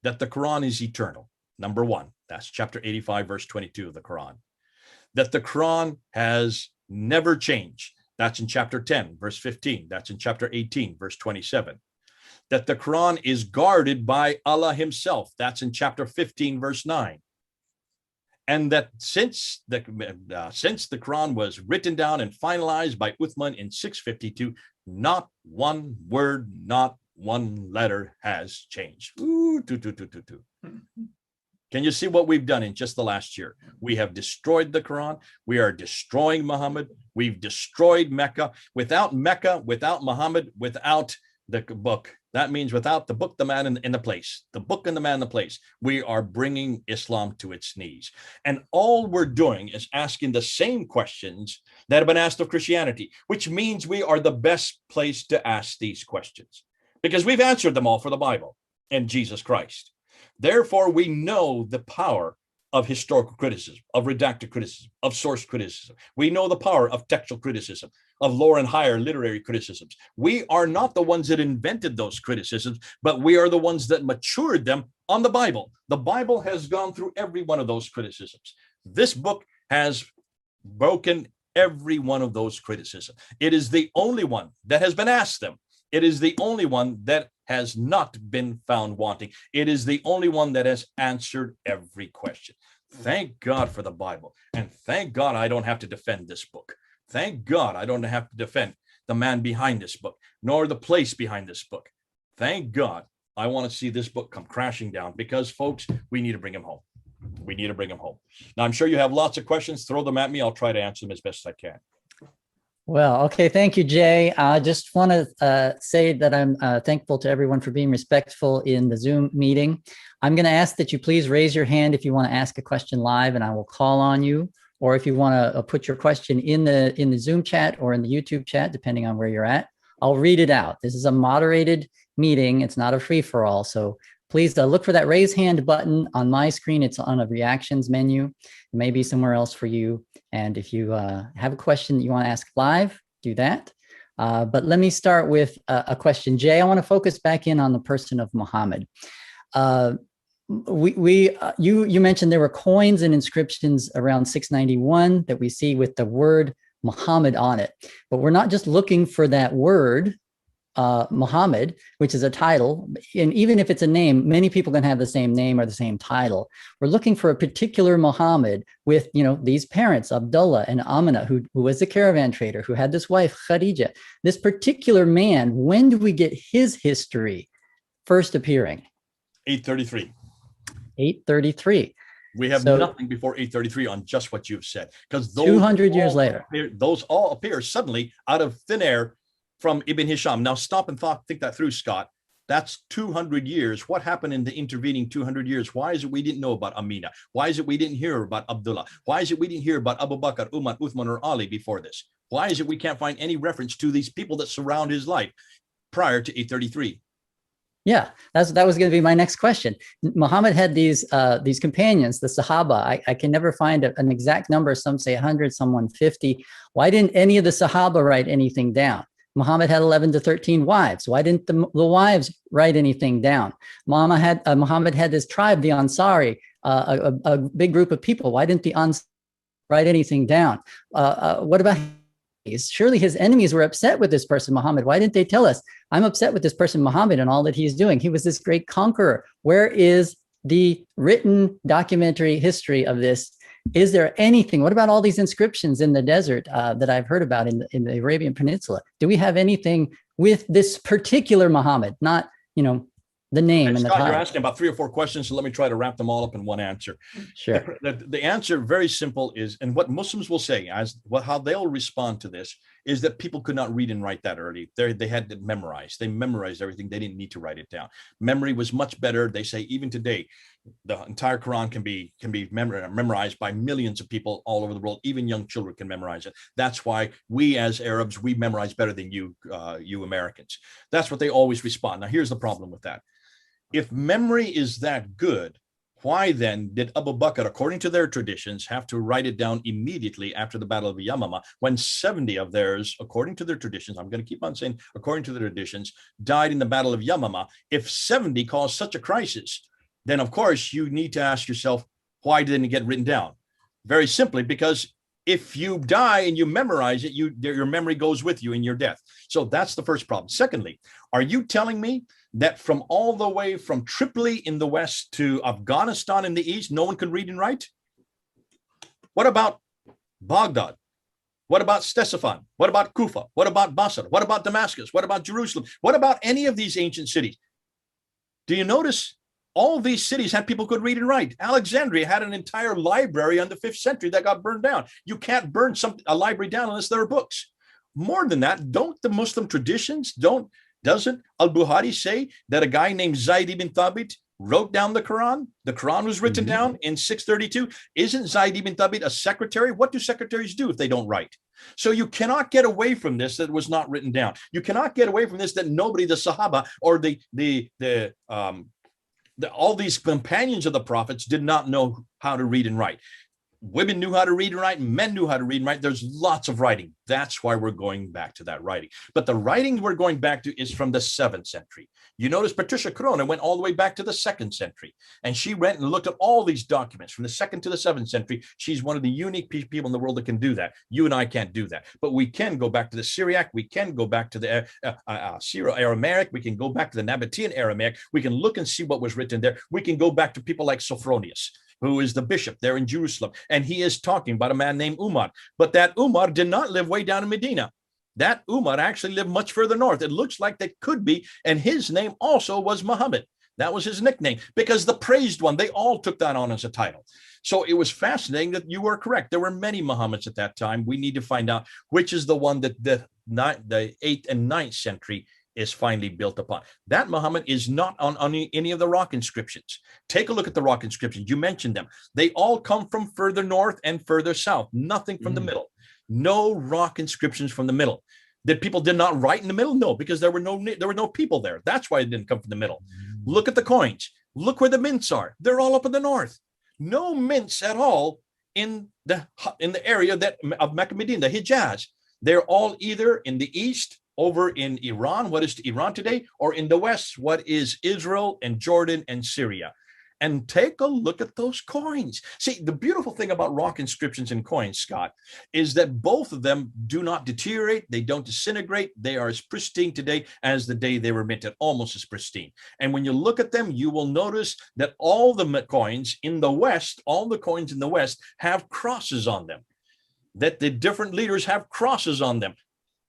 That the Quran is eternal, number 1. That's chapter 85, verse 22 of the Quran. That the Quran has never changed. That's in chapter 10, verse 15. That's in chapter 18, verse 27. That the Quran is guarded by Allah himself. That's in chapter 15, verse 9. And that since the Quran was written down and finalized by Uthman in 652, not one word, not one letter has changed. Can you see what we've done in just the last year? We have destroyed the Quran. We are destroying Muhammad. We've destroyed Mecca. Without Mecca, without Muhammad, without the book. That means without the book, the man, and the place, the book and the man, the place, we are bringing Islam to its knees. And all we're doing is asking the same questions that have been asked of Christianity, which means we are the best place to ask these questions because we've answered them all for the Bible and Jesus Christ. Therefore, we know the power of historical criticism, of redacted criticism, of source criticism. We know the power of textual criticism, of lower and higher literary criticisms. We are not the ones that invented those criticisms, but we are the ones that matured them on the Bible. The Bible has gone through every one of those criticisms. This book has broken every one of those criticisms. It is the only one that has been asked them. It is the only one that has not been found wanting. It is the only one that has answered every question. Thank God for the Bible. And thank God I don't have to defend this book. Thank God I don't have to defend the man behind this book, nor the place behind this book. Thank God I want to see this book come crashing down because, folks, we need to bring him home. We need to bring him home. Now, I'm sure you have lots of questions. Throw them at me. I'll try to answer them as best I can. Well, okay. Thank you, Jay. I just want to say that I'm thankful to everyone for being respectful in the Zoom meeting. I'm going to ask that you please raise your hand if you want to ask a question live, and I will call on you. Or if you want to put your question in the Zoom chat or in the YouTube chat, depending on where you're at, I'll read it out. This is a moderated meeting. It's not a free-for-all. So please look for that raise hand button on my screen. It's on a reactions menu. It may be somewhere else for you. And if you have a question that you want to ask live, do that. But let me start with a question. Jay, I want to focus back in on the person of Muhammad. You mentioned there were coins and inscriptions around 691 that we see with the word Muhammad on it. But we're not just looking for that word Muhammad, which is a title, and even if it's a name, many people can have the same name or the same title. We're looking for a particular Muhammad with, these parents, Abdullah and Amina, who was a caravan trader, who had this wife, Khadija. This particular man, when do we get his history first appearing? 833. 833. We have nothing before 833 on just what you've said, because 200 years later, those all appear suddenly out of thin air from Ibn Hisham. Now stop and think that through, Scott. That's 200 years. What happened in the intervening 200 years? Why is it we didn't know about Amina? Why is it we didn't hear about Abdullah? Why is it we didn't hear about Abu Bakr, Umar, Uthman, or Ali before this? Why is it we can't find any reference to these people that surround his life prior to 833? Yeah, that was going to be my next question. Muhammad had these companions, the Sahaba. I can never find an exact number. Some say 100, some 150. Why didn't any of the Sahaba write anything down? Muhammad had 11 to 13 wives. Why didn't the wives write anything down? Muhammad had this tribe, the Ansari, a big group of people. Why didn't the Ansari write anything down? What about surely his enemies were upset with this person, Muhammad. Why didn't they tell us, I'm upset with this person, Muhammad, and all that he's doing? He was this great conqueror. Where is the written documentary history of this? Is there anything? What about all these inscriptions in the desert that I've heard about in the Arabian Peninsula? Do we have anything with this particular Muhammad, not, the name and the Scott, title? you're asking about 3 or 4 questions, so let me try to wrap them all up in one answer. Sure. The answer, very simple, is, and what Muslims will say, how they'll respond to this, is that people could not read and write that early. They had to memorize. They memorized everything. They didn't need to write it down. Memory was much better. They say even today, the entire Quran can be memorized by millions of people all over the world. Even young children can memorize it. That's why we as Arabs, we memorize better than you Americans. That's what they always respond. Now, here's the problem with that. If memory is that good, why then did Abu Bakr, according to their traditions, have to write it down immediately after the Battle of Yamama, when 70 of theirs, according to their traditions, I'm going to keep on saying, according to their traditions, died in the Battle of Yamama? If 70 caused such a crisis, then of course you need to ask yourself, why didn't it get written down? Very simply, because if you die and you memorize it, your memory goes with you in your death. So that's the first problem. Secondly, are you telling me that from all the way from Tripoli in the west to Afghanistan in the east, no one could read and write? What about Baghdad? What about Ctesiphon? What about Kufa? What about Basra? What about Damascus? What about Jerusalem? What about any of these ancient cities? Do you notice all these cities had people who could read and write? Alexandria had an entire library in the 5th century that got burned down. You can't burn a library down unless there are books. More than that, don't the Muslim traditions, doesn't Al-Bukhari say that a guy named Zayd ibn Thabit wrote down the Quran? The Quran was written down in 632. Isn't Zayd ibn Thabit a secretary? What do secretaries do if they don't write? So you cannot get away from this, that it was not written down. You cannot get away from this, that nobody, the Sahaba or all these companions of the prophets, did not know how to read and write. Women knew how to read and write, men knew how to read and write. There's lots of writing. That's why we're going back to that writing. But the writing we're going back to is from the 7th century. You notice Patricia Corona went all the way back to the 2nd century. And she went and looked at all these documents from the 2nd to the 7th century. She's one of the unique people in the world that can do that. You and I can't do that. But we can go back to the Syriac. We can go back to the Syro-Aramaic. We can go back to the Nabatean Aramaic. We can look and see what was written there. We can go back to people like Sophronius, who is the bishop there in Jerusalem. And he is talking about a man named Umar. But that Umar did not live way down in Medina. That Umar actually lived much further north. It looks like that could be. And his name also was Muhammad. That was his nickname, because the praised one, they all took that on as a title. So it was fascinating that you were correct. There were many Muhammads at that time. We need to find out which is the one that the 8th and 9th century is finally built upon. That Muhammad is not on any of the rock inscriptions. Take a look at the rock inscriptions. You mentioned them. They all come from further north and further south. Nothing from the middle. No rock inscriptions from the middle. That people did not write in the middle? No, because there were no people there. That's why it didn't come from the middle. Look at the coins. Look where the mints are. They're all up in the north. No mints at all in the area of Mecca, Medina, the Hijaz. They're all either in the east, over in Iran, what is Iran today, or in the west, what is Israel and Jordan and Syria. and take a look at those coins. See, the beautiful thing about rock inscriptions and coins, Scott, is that both of them do not deteriorate. They don't disintegrate. They are as pristine today as the day they were minted, almost as pristine. And when you look at them, you will notice that all the coins in the West, have crosses on them, that the different leaders have crosses on them.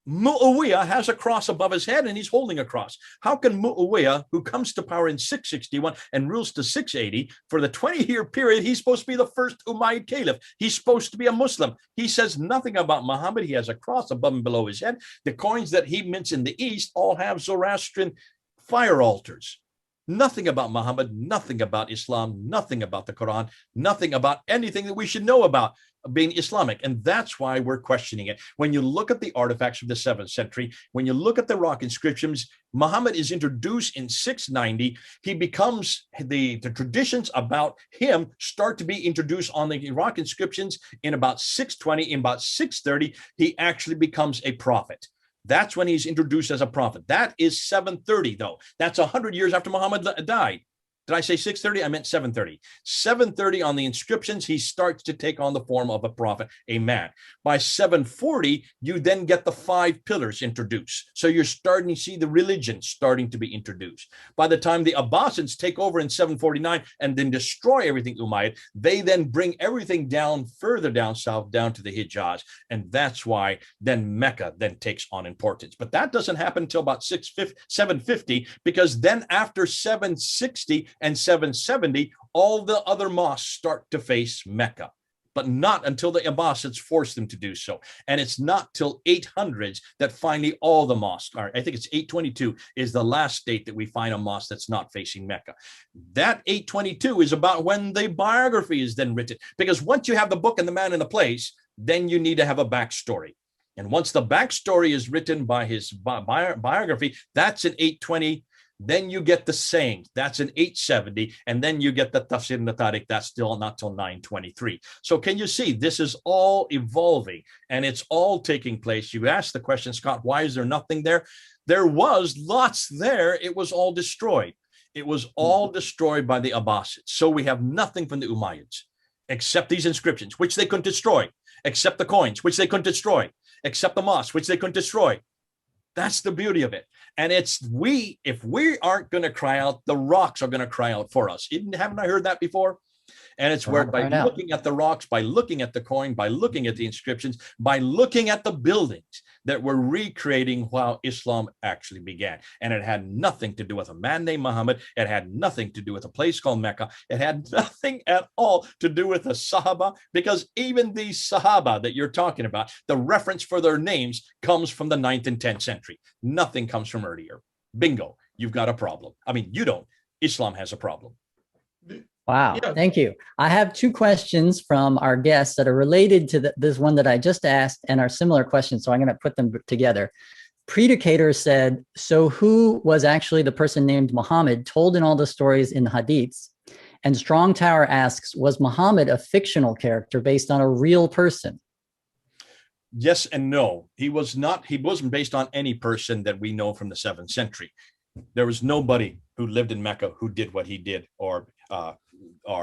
Muawiyah has a cross above his head and he's holding a cross. How can Muawiyah, who comes to power in 661 and rules to 680, for the 20-year period, he's supposed to be the first Umayyad caliph. He's supposed to be a Muslim. He says nothing about Muhammad. He has a cross above and below his head. The coins that he mints in the East all have Zoroastrian fire altars. Nothing about Muhammad, nothing about Islam, nothing about the Quran, nothing about anything that we should know about being Islamic. And that's why we're questioning it. When you look at the artifacts of the 7th century, when you look at the rock inscriptions, Muhammad is introduced in 690. He becomes, the traditions about him start to be introduced on the rock inscriptions in about 620. In about 630, he actually becomes a prophet. That's when he's introduced as a prophet. That is 730, though. That's 100 years after Muhammad died. Did I say 630? I meant 730. 730 on the inscriptions, he starts to take on the form of a prophet, a man. By 740, you then get the 5 pillars introduced. So you're starting to see the religion starting to be introduced. By the time the Abbasids take over in 749 and then destroy everything Umayyad, they then bring everything down further down south, down to the Hijaz. And that's why then Mecca then takes on importance. But that doesn't happen until about 750, because then after 760, and 770, all the other mosques start to face Mecca, but not until the Abbasids force them to do so. And it's not till 800s that finally all the mosques are. I think it's 822 is the last date that we find a mosque that's not facing Mecca. That 822 is about when the biography is then written, because once you have the book and the man and the place, then you need to have a backstory. And once the backstory is written by his biography, that's in 820. Then you get the sayings, that's in 870, and then you get the Tafsir and the Tariq, that's still not till 923. So can you see, this is all evolving and it's all taking place. You asked the question, Scott, why is there nothing there? There was lots there, it was all destroyed. It was all destroyed by the Abbasids. So we have nothing from the Umayyads, except these inscriptions, which they couldn't destroy, except the coins, which they couldn't destroy, except the mosques, which they couldn't destroy. That's the beauty of it. And it's if we aren't going to cry out, the rocks are going to cry out for us. Haven't I heard that before? And it's where by looking at the rocks, by looking at the coin, by looking at the inscriptions, by looking at the buildings that we're recreating how Islam actually began. And it had nothing to do with a man named Muhammad. It had nothing to do with a place called Mecca. It had nothing at all to do with the Sahaba, because even these Sahaba that you're talking about, the reference for their names comes from the 9th and 10th century. Nothing comes from earlier. Bingo, you've got a problem. I mean, you don't. Islam has a problem. Wow, Yeah. thank you. I have 2 questions from our guests that are related to this one that I just asked and are similar questions, so I'm going to put them together. Predicator said, so who was actually the person named Muhammad told in all the stories in the Hadiths? And Strong Tower asks, was Muhammad a fictional character based on a real person? Yes and no. He was not. He wasn't based on any person that we know from the 7th century. There was nobody who lived in Mecca who did what he did or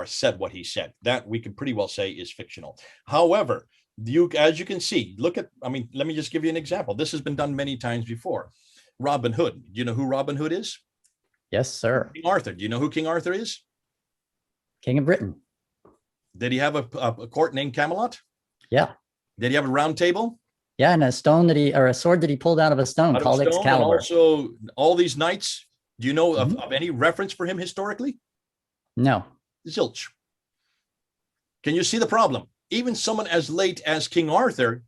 said what he said. That we can pretty well say is fictional. However, as you can see, let me just give you an example. This has been done many times before. Robin Hood. Do you know who Robin Hood is? Yes, sir. King Arthur. Do you know who King Arthur is? King of Britain. Did he have a court named Camelot? Yeah. Did he have a round table? Yeah, and a sword that he pulled out of a stone called Excalibur. And also, all these knights. Do you know of any reference for him historically? No. Zilch. Can you see the problem? Even someone as late as King Arthur,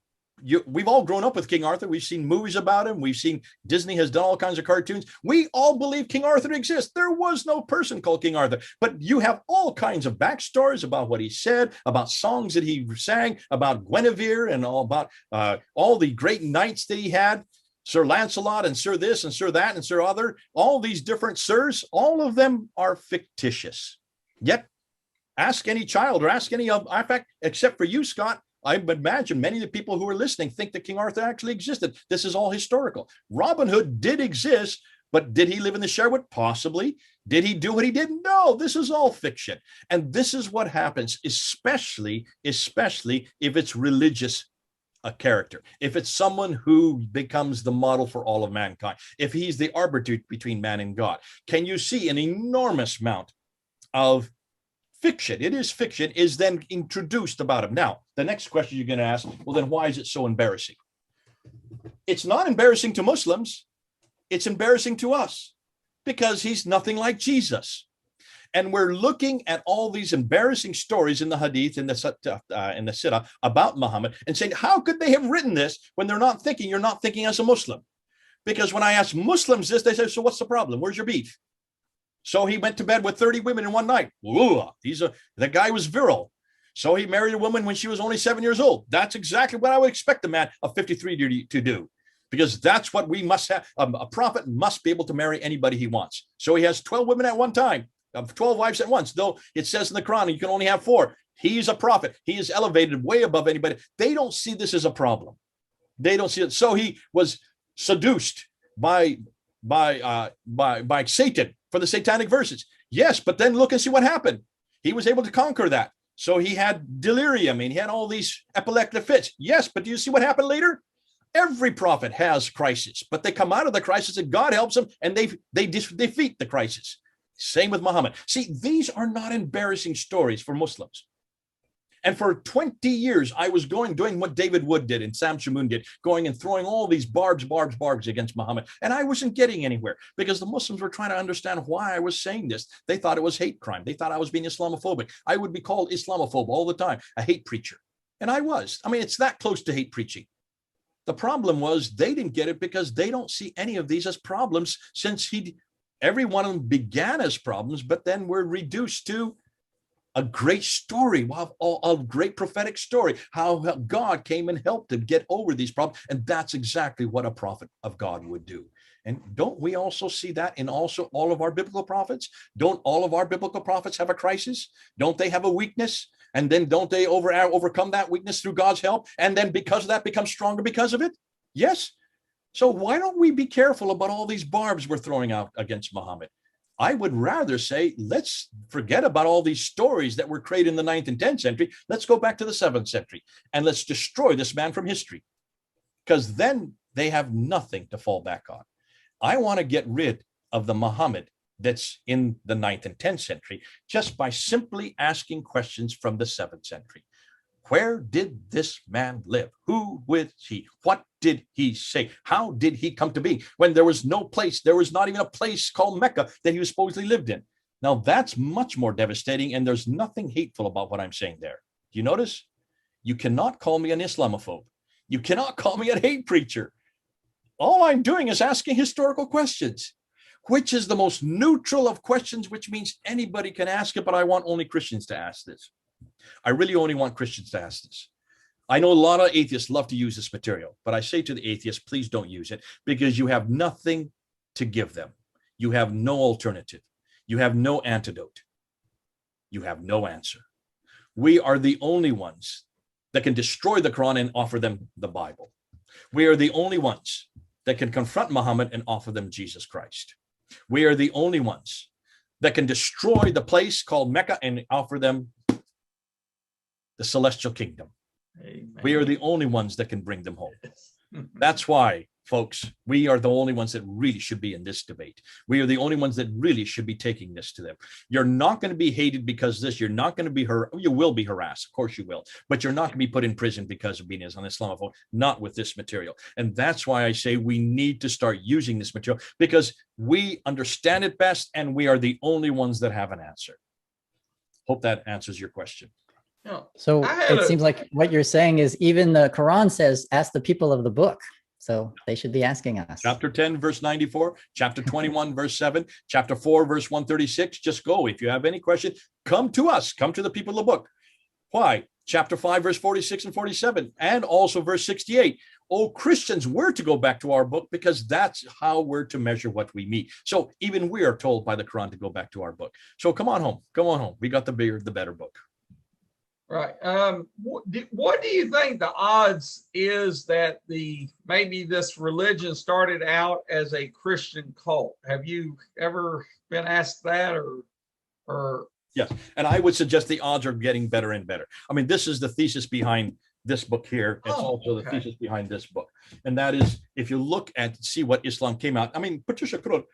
we've all grown up with King Arthur. We've seen movies about him. We've seen Disney has done all kinds of cartoons. We all believe King Arthur exists. There was no person called King Arthur, but you have all kinds of backstories about what he said, about songs that he sang, about Guinevere, and all about all the great knights that he had. Sir Lancelot and Sir this and Sir that and Sir other, all these different sirs, all of them are fictitious. Yet, ask any child or ask any of, in fact, except for you, Scott, I imagine many of the people who are listening think that King Arthur actually existed. This is all historical. Robin Hood did exist, But did he live in the Sherwood? Possibly. Did he do what he did? No, this is all fiction. And this is what happens, especially if it's religious a character, if it's someone who becomes the model for all of mankind, if he's the arbiter between man and God. Can you see an enormous amount of fiction? It is fiction is then introduced about him. Now, the next question you're going to ask, well, then why is it so embarrassing? It's not embarrassing to Muslims. It's embarrassing to us because he's nothing like Jesus. And we're looking at all these embarrassing stories in the Hadith, in the Sirah about Muhammad and saying, how could they have written this when they're not thinking? You're not thinking as a Muslim. Because when I ask Muslims this, they say, so what's the problem? Where's your beef? So he went to bed with 30 women in one night. Ooh, the guy was virile. So he married a woman when she was only 7 years old. That's exactly what I would expect a man of 53 to do. Because that's what we must have. A prophet must be able to marry anybody he wants. So he has 12 women at one time. 12 wives at once, though it says in the Quran you can only have 4. He's a prophet. He is elevated way above anybody. They don't see this as a problem. They don't see it. So he was seduced by Satan for the satanic verses. Yes, but then look and see what happened. He was able to conquer that. So he had delirium and he had all these epileptic fits. Yes, but do you see what happened later? Every prophet has crisis, but they come out of the crisis and God helps them and they defeat the crisis. Same with Muhammad. See, these are not embarrassing stories for Muslims. And for 20 years, I was doing what David Wood did and Sam Shamoun did, going and throwing all these barbs against Muhammad. And I wasn't getting anywhere because the Muslims were trying to understand why I was saying this. They thought it was hate crime. They thought I was being Islamophobic. I would be called Islamophobe all the time, a hate preacher. And I was. I mean, it's that close to hate preaching. The problem was they didn't get it because they don't see any of these as problems since every one of them began as problems, but then were reduced to a great story, a great prophetic story, how God came and helped him get over these problems. And that's exactly what a prophet of God would do. And don't we also see that in also all of our biblical prophets? Don't all of our biblical prophets have a crisis? Don't they have a weakness? And then don't they overcome that weakness through God's help? And then because of that, become stronger because of it? Yes. So why don't we be careful about all these barbs we're throwing out against Muhammad? I would rather say, let's forget about all these stories that were created in the 9th and 10th century. Let's go back to the 7th century and let's destroy this man from history, because then they have nothing to fall back on. I want to get rid of the Muhammad that's in the 9th and 10th century just by simply asking questions from the 7th century. Where did this man live? Who was he? What did he say? How did he come to be when there was no place? There was not even a place called Mecca that he was supposedly lived in. Now that's much more devastating, and there's nothing hateful about what I'm saying there. Do you notice? You cannot call me an Islamophobe. You cannot call me a hate preacher. All I'm doing is asking historical questions, which is the most neutral of questions, which means anybody can ask it, but I want only Christians to ask this. I really only want Christians to ask this. I know a lot of atheists love to use this material, but I say to the atheists, please don't use it because you have nothing to give them. You have no alternative. You have no antidote. You have no answer. We are the only ones that can destroy the Quran and offer them the Bible. We are the only ones that can confront Muhammad and offer them Jesus Christ. We are the only ones that can destroy the place called Mecca and offer them the celestial kingdom. Amen. We are the only ones that can bring them home. That's why, folks, we are the only ones that really should be in this debate. We are the only ones that really should be taking this to them. You're not going to be hated because of this. You're not going to be you will be harassed. Of course you will. But you're not going to be put in prison because of being an Islamophobe, not with this material. And that's why I say we need to start using this material because we understand it best and we are the only ones that have an answer. Hope that answers your question. So it seems like what you're saying is even the Quran says, ask the people of the book. So they should be asking us. Chapter 10, verse 94, chapter 21, verse 7, chapter 4, verse 136. Just go. If you have any question, come to us. Come to the people of the book. Why? Chapter 5, verse 46 and 47, and also verse 68. Oh, Christians, we're to go back to our book because that's how we're to measure what we meet. So even we are told by the Quran to go back to our book. So come on home. Come on home. We got the bigger, the better book. Right. What do you think the odds is that maybe this religion started out as a Christian cult? Have you ever been asked that, or? Yes, and I would suggest the odds are getting better and better. I mean, this is the thesis behind this book here. It's also the thesis behind this book, and that is, if you look at see what Islam came out. I mean, Patricia Cruz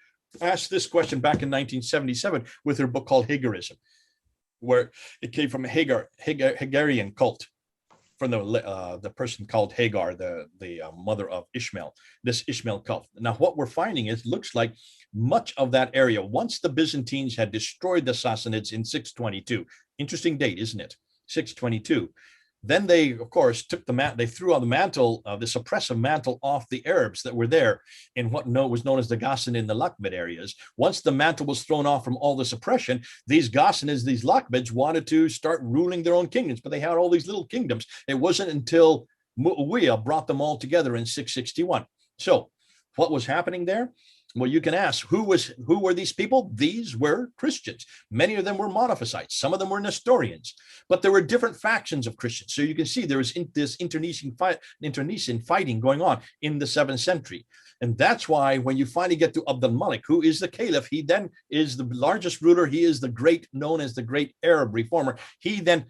asked this question back in 1977 with her book called Hagarism, where it came from a Hagarian cult, from the person called Hagar, the mother of Ishmael, this Ishmael cult. Now, what we're finding is, looks like much of that area, once the Byzantines had destroyed the Sassanids in 622, interesting date, isn't it? 622. Then they, of course, took they threw on the mantle, this oppressive mantle, off the Arabs that were there in what was known as the Ghassan and the Lakhmid areas. Once the mantle was thrown off from all this oppression, these Ghassanids, these Lakhmids, wanted to start ruling their own kingdoms, but they had all these little kingdoms. It wasn't until Muawiyah brought them all together in 661. So what was happening there? Well, you can ask, who were these people? These were Christians. Many of them were Monophysites. Some of them were Nestorians, but there were different factions of Christians. So you can see there was this internecine fighting going on in the 7th century. And that's why when you finally get to Abd al-Malik, who is the caliph, he then is the largest ruler. He is known as the great Arab reformer. He then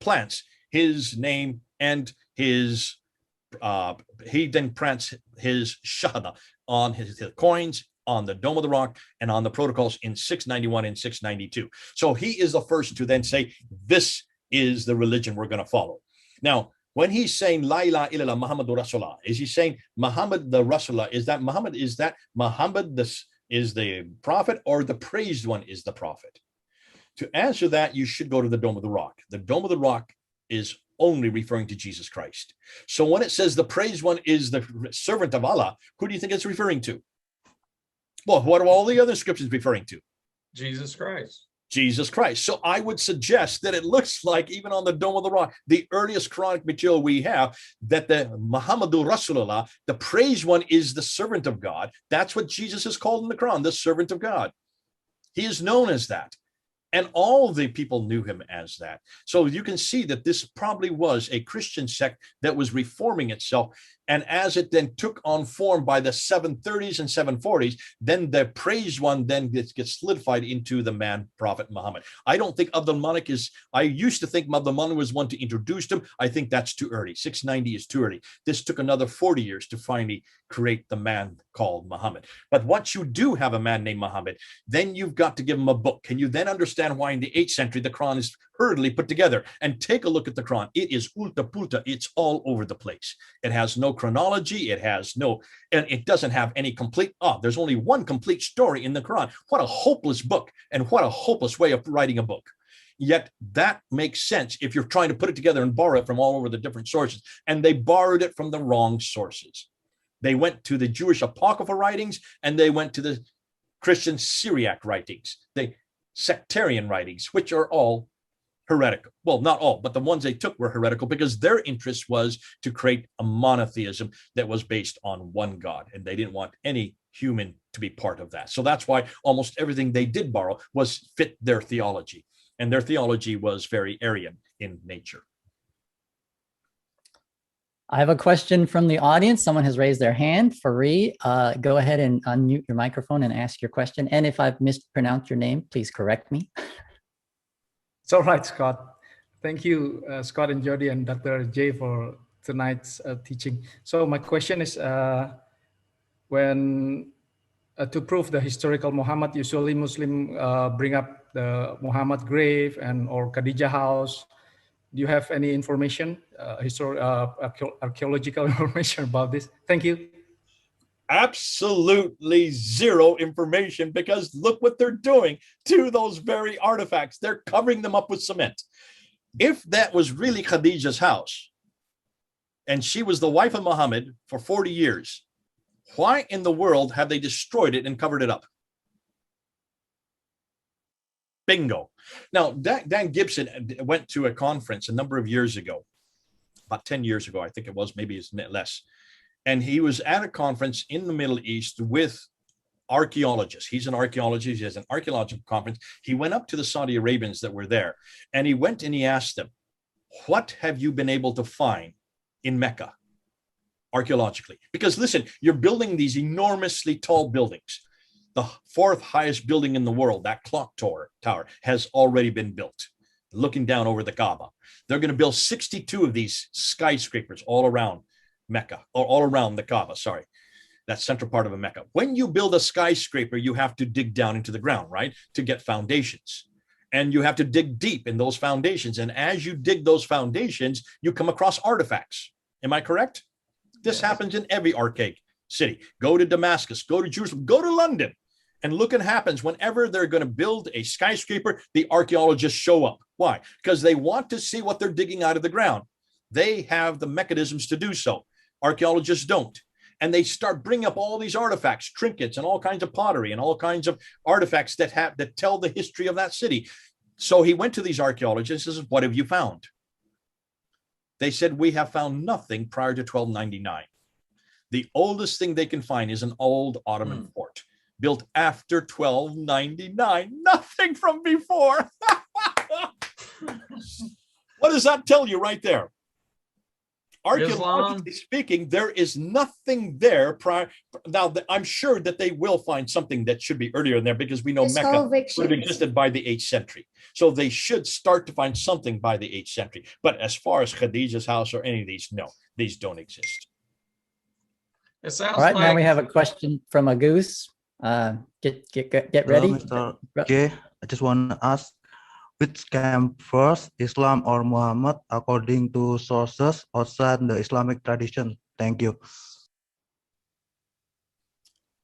plants his name and his shahada on his coins, on the Dome of the Rock, and on the protocols in 691 and 692. So he is the first to then say, this is the religion we're going to follow. Now, when he's saying La ilaha illallah Muhammadur Rasulullah, is he saying Muhammad the Rasulullah? Is that Muhammad this is the prophet, or the praised one is the prophet? To answer that, you should go to the Dome of the Rock. The Dome of the Rock is only referring to Jesus Christ. So when it says the praised one is the servant of Allah, who do you think it's referring to? Well, what are all the other scriptures referring to? Jesus Christ. Jesus Christ. So I would suggest that it looks like, even on the Dome of the Rock, the earliest Quranic material we have, that the Muhammadur Rasulullah, the praised one, is the servant of God. That's what Jesus is called in the Quran, the servant of God. He is known as that. And all the people knew him as that. So you can see that this probably was a Christian sect that was reforming itself. And as it then took on form by the 730s and 740s, then the praised one then gets solidified into the man prophet Muhammad. I don't think Abd al-Malik I used to think Abd al-Malik was one to introduce him. I think that's too early. 690 is too early. This took another 40 years to finally create the man called Muhammad. But once you do have a man named Muhammad, then you've got to give him a book. Can you then understand why in the 8th century the Quran is hurriedly put together? And take a look at the Quran. It is ulta pulta. It's all over the place. It has no chronology. And it doesn't have any complete, there's only one complete story in the Quran. What a hopeless book, and what a hopeless way of writing a book. Yet that makes sense if you're trying to put it together and borrow it from all over the different sources. And they borrowed it from the wrong sources. They went to the Jewish Apocryphal writings, and they went to the Christian Syriac writings, the sectarian writings, which are all heretical. Well, not all, but the ones they took were heretical, because their interest was to create a monotheism that was based on one God, and they didn't want any human to be part of that. So that's why almost everything they did borrow fit their theology, and their theology was very Aryan in nature. I have a question from the audience. Someone has raised their hand. Faree, go ahead and unmute your microphone and ask your question. And if I've mispronounced your name, please correct me. It's all right, Scott. Thank you, Scott and Jody and Dr. J, for tonight's teaching. So my question is, when to prove the historical Muhammad, usually Muslim bring up the Muhammad grave or Khadijah house. Do you have any information, archaeological information about this? Thank you. Absolutely zero information, because look what they're doing to those very artifacts. They're covering them up with cement. If that was really Khadijah's house, and she was the wife of Muhammad for 40 years, why in the world have they destroyed it and covered it up? Bingo. Now, Dan Gibson went to a conference a number of years ago, about 10 years ago, I think it was, maybe it's less. And he was at a conference in the Middle East with archaeologists. He's an archaeologist. He has an archaeological conference. He went up to the Saudi Arabians that were there, and he went and he asked them, What have you been able to find in Mecca archaeologically? Because listen, you're building these enormously tall buildings. The fourth highest building in the world, that clock tower, has already been built, looking down over the Kaaba. They're going to build 62 of these skyscrapers all around Mecca, or all around the Kaaba, sorry, that central part of a Mecca. When you build a skyscraper, you have to dig down into the ground, right, to get foundations. And you have to dig deep in those foundations. And as you dig those foundations, you come across artifacts. Am I correct? This happens in every archaic city. Go to Damascus, go to Jerusalem, go to London, and look what happens whenever they're going to build a skyscraper, the archaeologists show up. Why? Because they want to see what they're digging out of the ground. They have the mechanisms to do so. Archaeologists don't. And they start bringing up all these artifacts, trinkets, and all kinds of pottery and all kinds of artifacts that tell the history of that city. So he went to these archaeologists and says, what have you found? They said, we have found nothing prior to 1299. The oldest thing they can find is an old Ottoman fort built after 1299. Nothing from before. What does that tell you right there? Archaeologically speaking, there is nothing there prior. Now, I'm sure that they will find something that should be earlier in there, because we know Mecca would have existed by the 8th century. So they should start to find something by the 8th century. But as far as Khadija's house or any of these, no, these don't exist. It sounds All right, like now we have a question from a goose. Get ready. Mr. J, I just want to ask, which came first, Islam or Muhammad, according to sources outside the Islamic tradition? Thank you.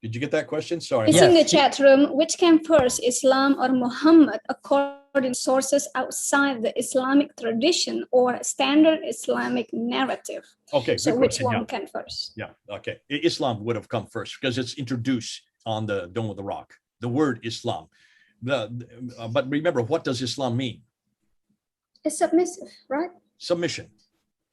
Did you get that question? Sorry. It's in the chat room. Which came first, Islam or Muhammad, according to sources outside the Islamic tradition or standard Islamic narrative? Okay. So which one came first? Yeah. Okay. Islam would have come first because it's introduced on the Dome of the Rock. The word Islam. But remember, what does Islam mean? It's submissive, right? Submission.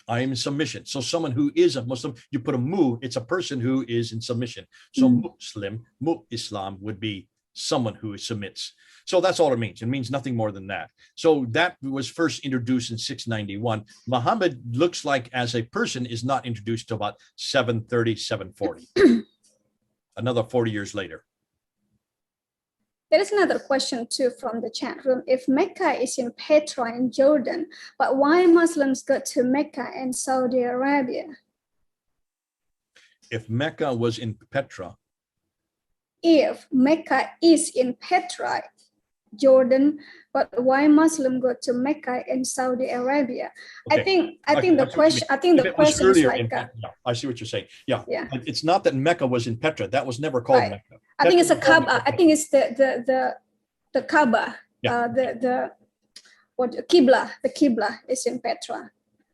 I am in submission. So someone who is a Muslim, you put a mu, it's a person who is in submission. So Muslim, Islam would be someone who submits. So that's all it means. It means nothing more than that. So that was first introduced in 691. Muhammad looks like as a person is not introduced to about 730, 740. Another 40 years later. There is another question too from the chat room. If Mecca is in Petra in Jordan, but why Muslims go to Mecca and Saudi Arabia? If Mecca was in Petra. If Mecca is in Petra, Jordan, but why Muslim go to Mecca and Saudi Arabia? Okay. I think the question is like I see what you're saying. Yeah. Yeah. It's not that Mecca was in Petra. That was never called Mecca. I think it's a Kaaba. I think it's the Kaaba. Yeah. The Qibla. The Qibla is in Petra.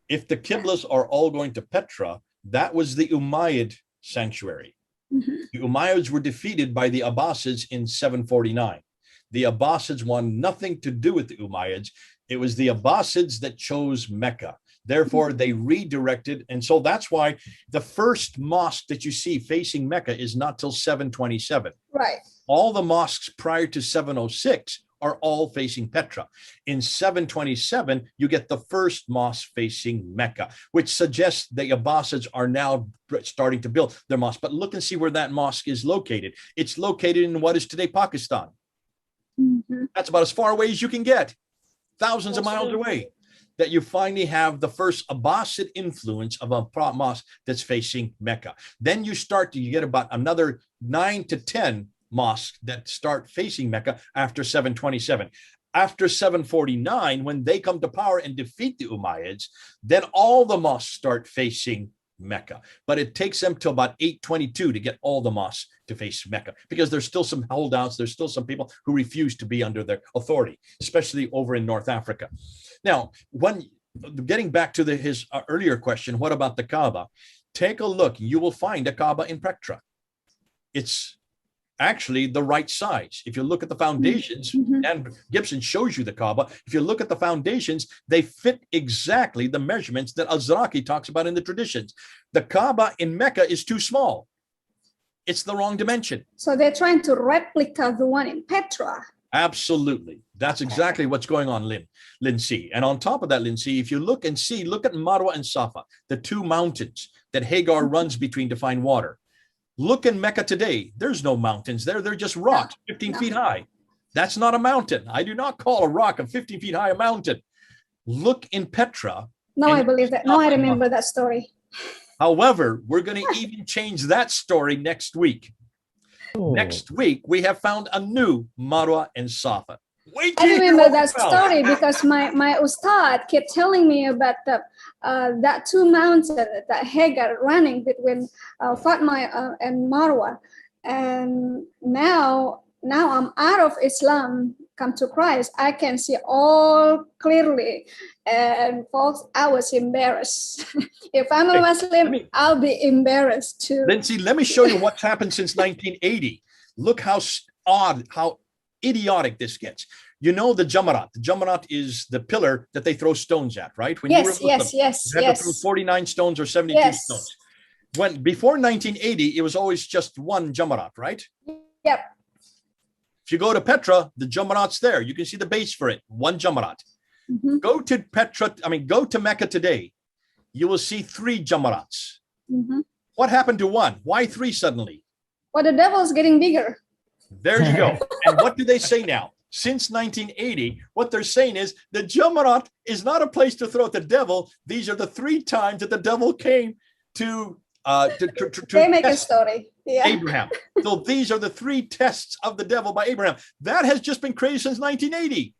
If the Qiblas are all going to Petra, that was the Umayyad sanctuary. The Umayyads were defeated by the Abbasids in 749. The Abbasids wanted nothing to do with the Umayyads. It was the Abbasids that chose Mecca. Therefore, they redirected. And so that's why the first mosque that you see facing Mecca is not till 727. Right. All the mosques prior to 706 are all facing Petra. In 727, you get the first mosque facing Mecca, which suggests the Abbasids are now starting to build their mosque. But look and see where that mosque is located. It's located in what is today Pakistan. That's about as far away as you can get, thousands of miles away, that you finally have the first Abbasid influence of a mosque that's facing Mecca. Then you get about another 9 to 10 mosques that start facing Mecca after 727. After 749, when they come to power and defeat the Umayyads, then all the mosques start facing Mecca. But it takes them to about 822 to get all the mosques to face Mecca, because there's still some holdouts. There's still some people who refuse to be under their authority, especially over in North Africa. Now, getting back to his earlier question, what about the Kaaba? Take a look. You will find a Kaaba in Petra. It's actually the right size. If you look at the foundations, and Gibson shows you the Kaaba, if you look at the foundations, they fit exactly the measurements that Al-Zaraqi talks about in the traditions. The Kaaba in Mecca is too small. It's the wrong dimension. So they're trying to replicate the one in Petra. Absolutely. That's exactly what's going on, Lindsay. And on top of that, Lindsay, if you look and see, look at Marwa and Safa, the two mountains that Hagar runs between to find water. Look in Mecca today. There's no mountains there. They're just rocks, 15 feet high. That's not a mountain. I do not call a rock of 15 feet high a mountain. Look in Petra. No, I believe that. No, I remember that story. However, we're going to even change that story next week. Oh. Next week, we have found a new Marwa and Safa. Wait I remember that story because my ustad kept telling me about the that two mountains that Hagar running between Fatma and Marwa, and now I'm out of Islam, come to Christ. I can see all clearly, and folks, I was embarrassed. If I'm a Muslim, I'll be embarrassed too. Lindsay, let me show you what's happened since 1980. Look how odd, how idiotic this gets. You know the Jamarat. The Jamarat is the pillar that they throw stones at, right? When Yes. you had to throw 49 stones or 72 stones. When before 1980, it was always just one Jamarat, right? Yep. If you go to Petra, the Jamarat's there. You can see the base for it, one Jamarat. Mm-hmm. Go to Mecca today. You will see 3 Jamarats. Mm-hmm. What happened to one? Why 3 suddenly? Well, the devil's getting bigger. There you go. And what do they say now? Since 1980, what they're saying is the Jamarat is not a place to throw at the devil. These are the 3 times that the devil came to they make a story. Yeah. Abraham. So these are the 3 tests of the devil by Abraham. That has just been created since 1980.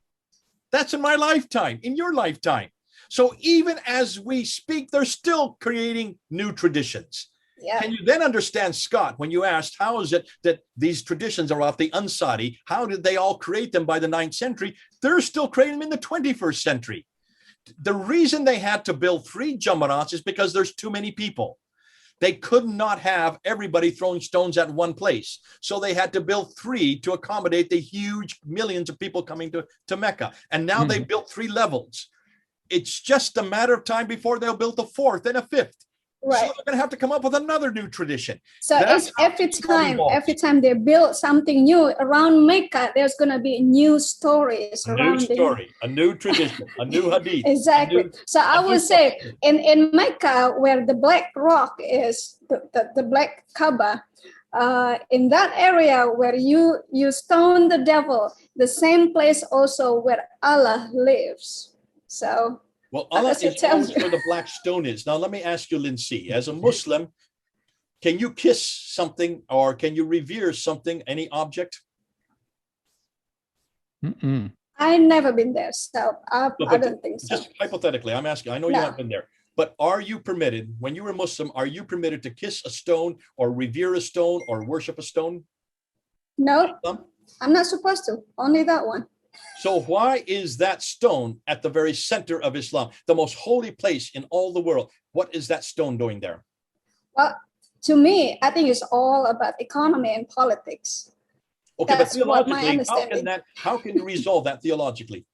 That's in my lifetime, in your lifetime. So even as we speak, they're still creating new traditions. Yeah. Can you then understand, Scott, when you asked how is it that these traditions are of the Ansari, how did they all create them by the 9th century? They're still creating them in the 21st century. The reason they had to build 3 Jamarats is because there's too many people. They could not have everybody throwing stones at one place. So they had to build 3 to accommodate the huge millions of people coming to Mecca. And now they built 3 levels. It's just a matter of time before they'll build a 4th and a 5th. Right. So they're going to have to come up with another new tradition. So it's every time they build something new around Mecca, there's going to be new stories around new story, a new tradition, a new hadith. Exactly. So I would say in Mecca, where the black rock is, the black Kaaba, in that area where you stone the devil, the same place also where Allah lives. So. Well, Allah is always where the black stone is. Now, let me ask you, Lindsay, as a Muslim, can you kiss something or can you revere something, any object? I've never been there, so I don't think so. Just hypothetically, I'm asking, I know you haven't been there, but are you permitted, when you were Muslim, are you permitted to kiss a stone or revere a stone or worship a stone? No, I'm not supposed to, only that one. So why is that stone at the very center of Islam, the most holy place in all the world? What is that stone doing there? Well, to me, I think it's all about economy and politics. Okay, That's but what my theologically, understanding. how can you resolve that theologically?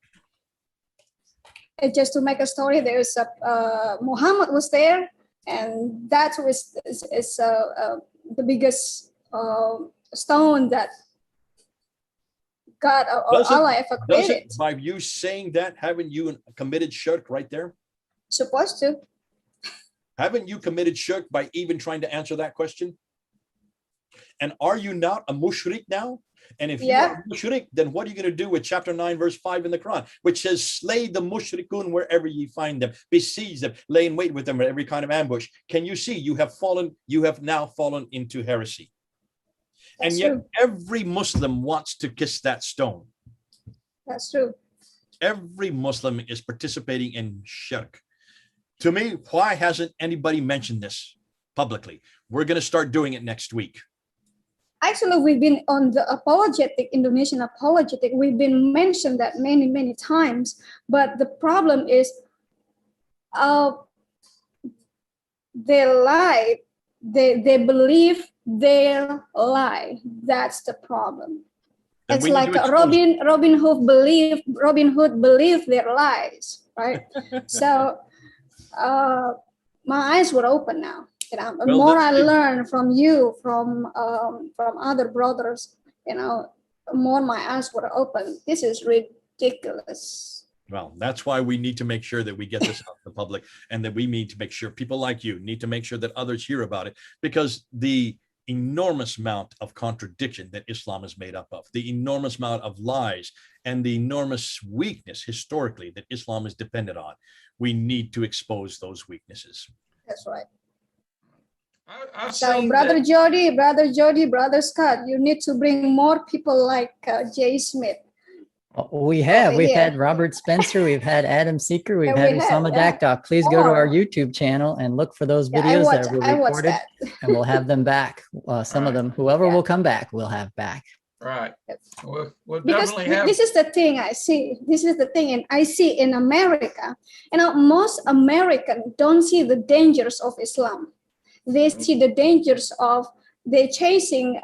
Just to make a story, there's Muhammad was there, and that was the biggest stone that God or Allah ever created. By you saying that, haven't you committed shirk right there? Supposed to. Haven't you committed shirk by even trying to answer that question? And are you not a mushrik now? And if you are a mushrik, then what are you going to do with chapter 9, verse 5 in the Quran, which says, slay the mushrikun wherever ye find them, besiege them, lay in wait with them at every kind of ambush. Can you see you have now fallen into heresy? And yet every Muslim wants to kiss that stone. That's true. Every Muslim is participating in shirk. To me, why hasn't anybody mentioned this publicly? We're going to start doing it next week. Actually, we've been on the Indonesian apologetic. We've been mentioned that many, many times. But the problem is they lie. They believe their lie. That's the problem. And it's like Robin Hood believed their lies, right? So my eyes were open now. The more I learn from you, from other brothers, the more my eyes were open. This is ridiculous. Well, that's why we need to make sure that we get this out to the public, and that we need to make sure people like you need to make sure that others hear about it, because the enormous amount of contradiction that Islam is made up of, the enormous amount of lies, and the enormous weakness historically that Islam is dependent on, we need to expose those weaknesses. That's right. I've So, seen Brother that- Jody, Brother Scott, you need to bring more people like Jay Smith. We have. Over We've here. had Robert Spencer. We've had Adam Seeker. We've Yeah, had we have, Usama yeah. Dakdok. Please go to our More. YouTube channel and look for those Yeah, videos that were I watched recorded, that. and we'll have them back. Some of Right. them, whoever Yeah. will come back, we'll have back. Right. We'll Because definitely have. this is the thing I see. This is the thing, and I see in America. Most Americans don't see the dangers of Islam. They see the dangers of they chasing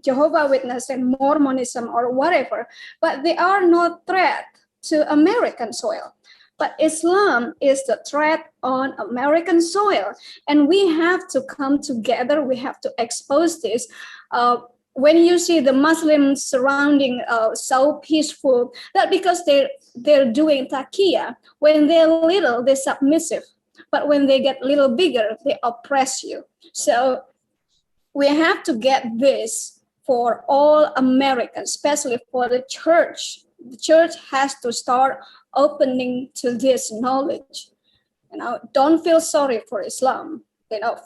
Jehovah Witness and Mormonism or whatever, but they are no threat to American soil. But Islam is the threat on American soil, and we have to come together. We have to expose this. When you see the Muslims surrounding so peaceful, that because they're doing taqiyya. When they're little, they're submissive, but when they get little bigger, they oppress you. So we have to get this for all Americans, especially for the church. The church has to start opening to this knowledge. Don't feel sorry for Islam.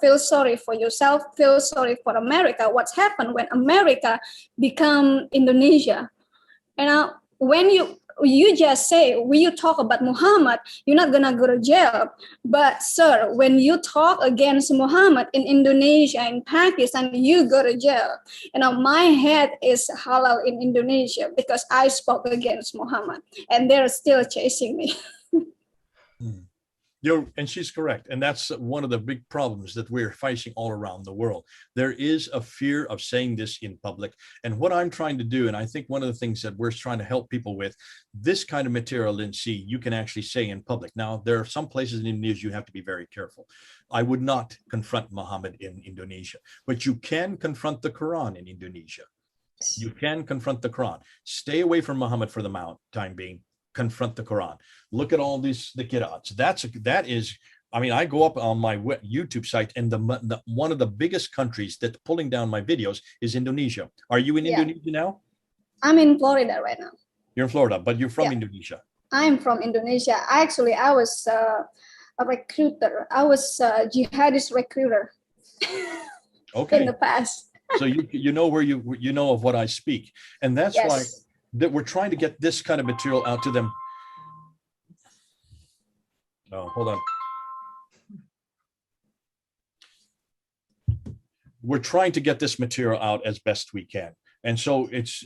Feel sorry for yourself, feel sorry for America. What's happened when America become Indonesia? When you just say, when you talk about Muhammad, you're not gonna go to jail. But sir, when you talk against Muhammad in Indonesia, in Pakistan, you go to jail. My head is halal in Indonesia because I spoke against Muhammad, and they're still chasing me. And she's correct. And that's one of the big problems that we're facing all around the world. There is a fear of saying this in public. And what I'm trying to do, and I think one of the things that we're trying to help people with, this kind of material, Lindsay, you can actually say in public. Now, there are some places in Indonesia you have to be very careful. I would not confront Muhammad in Indonesia, but you can confront the Quran in Indonesia. You can confront the Quran. Stay away from Muhammad for the time being. Confront the Quran. Look at all these the qira'ats. That is. I mean, I go up on my YouTube site, and the one of the biggest countries that's pulling down my videos is Indonesia. Are you in Indonesia now? I'm in Florida right now. You're in Florida, but you're from Indonesia. I'm from Indonesia. Actually, I was a recruiter. I was a jihadist recruiter. Okay. In the past. So you know where you know of what I speak, and that's why that we're trying to get this kind of material out to them. Oh, hold on. We're trying to get this material out as best we can. And so it's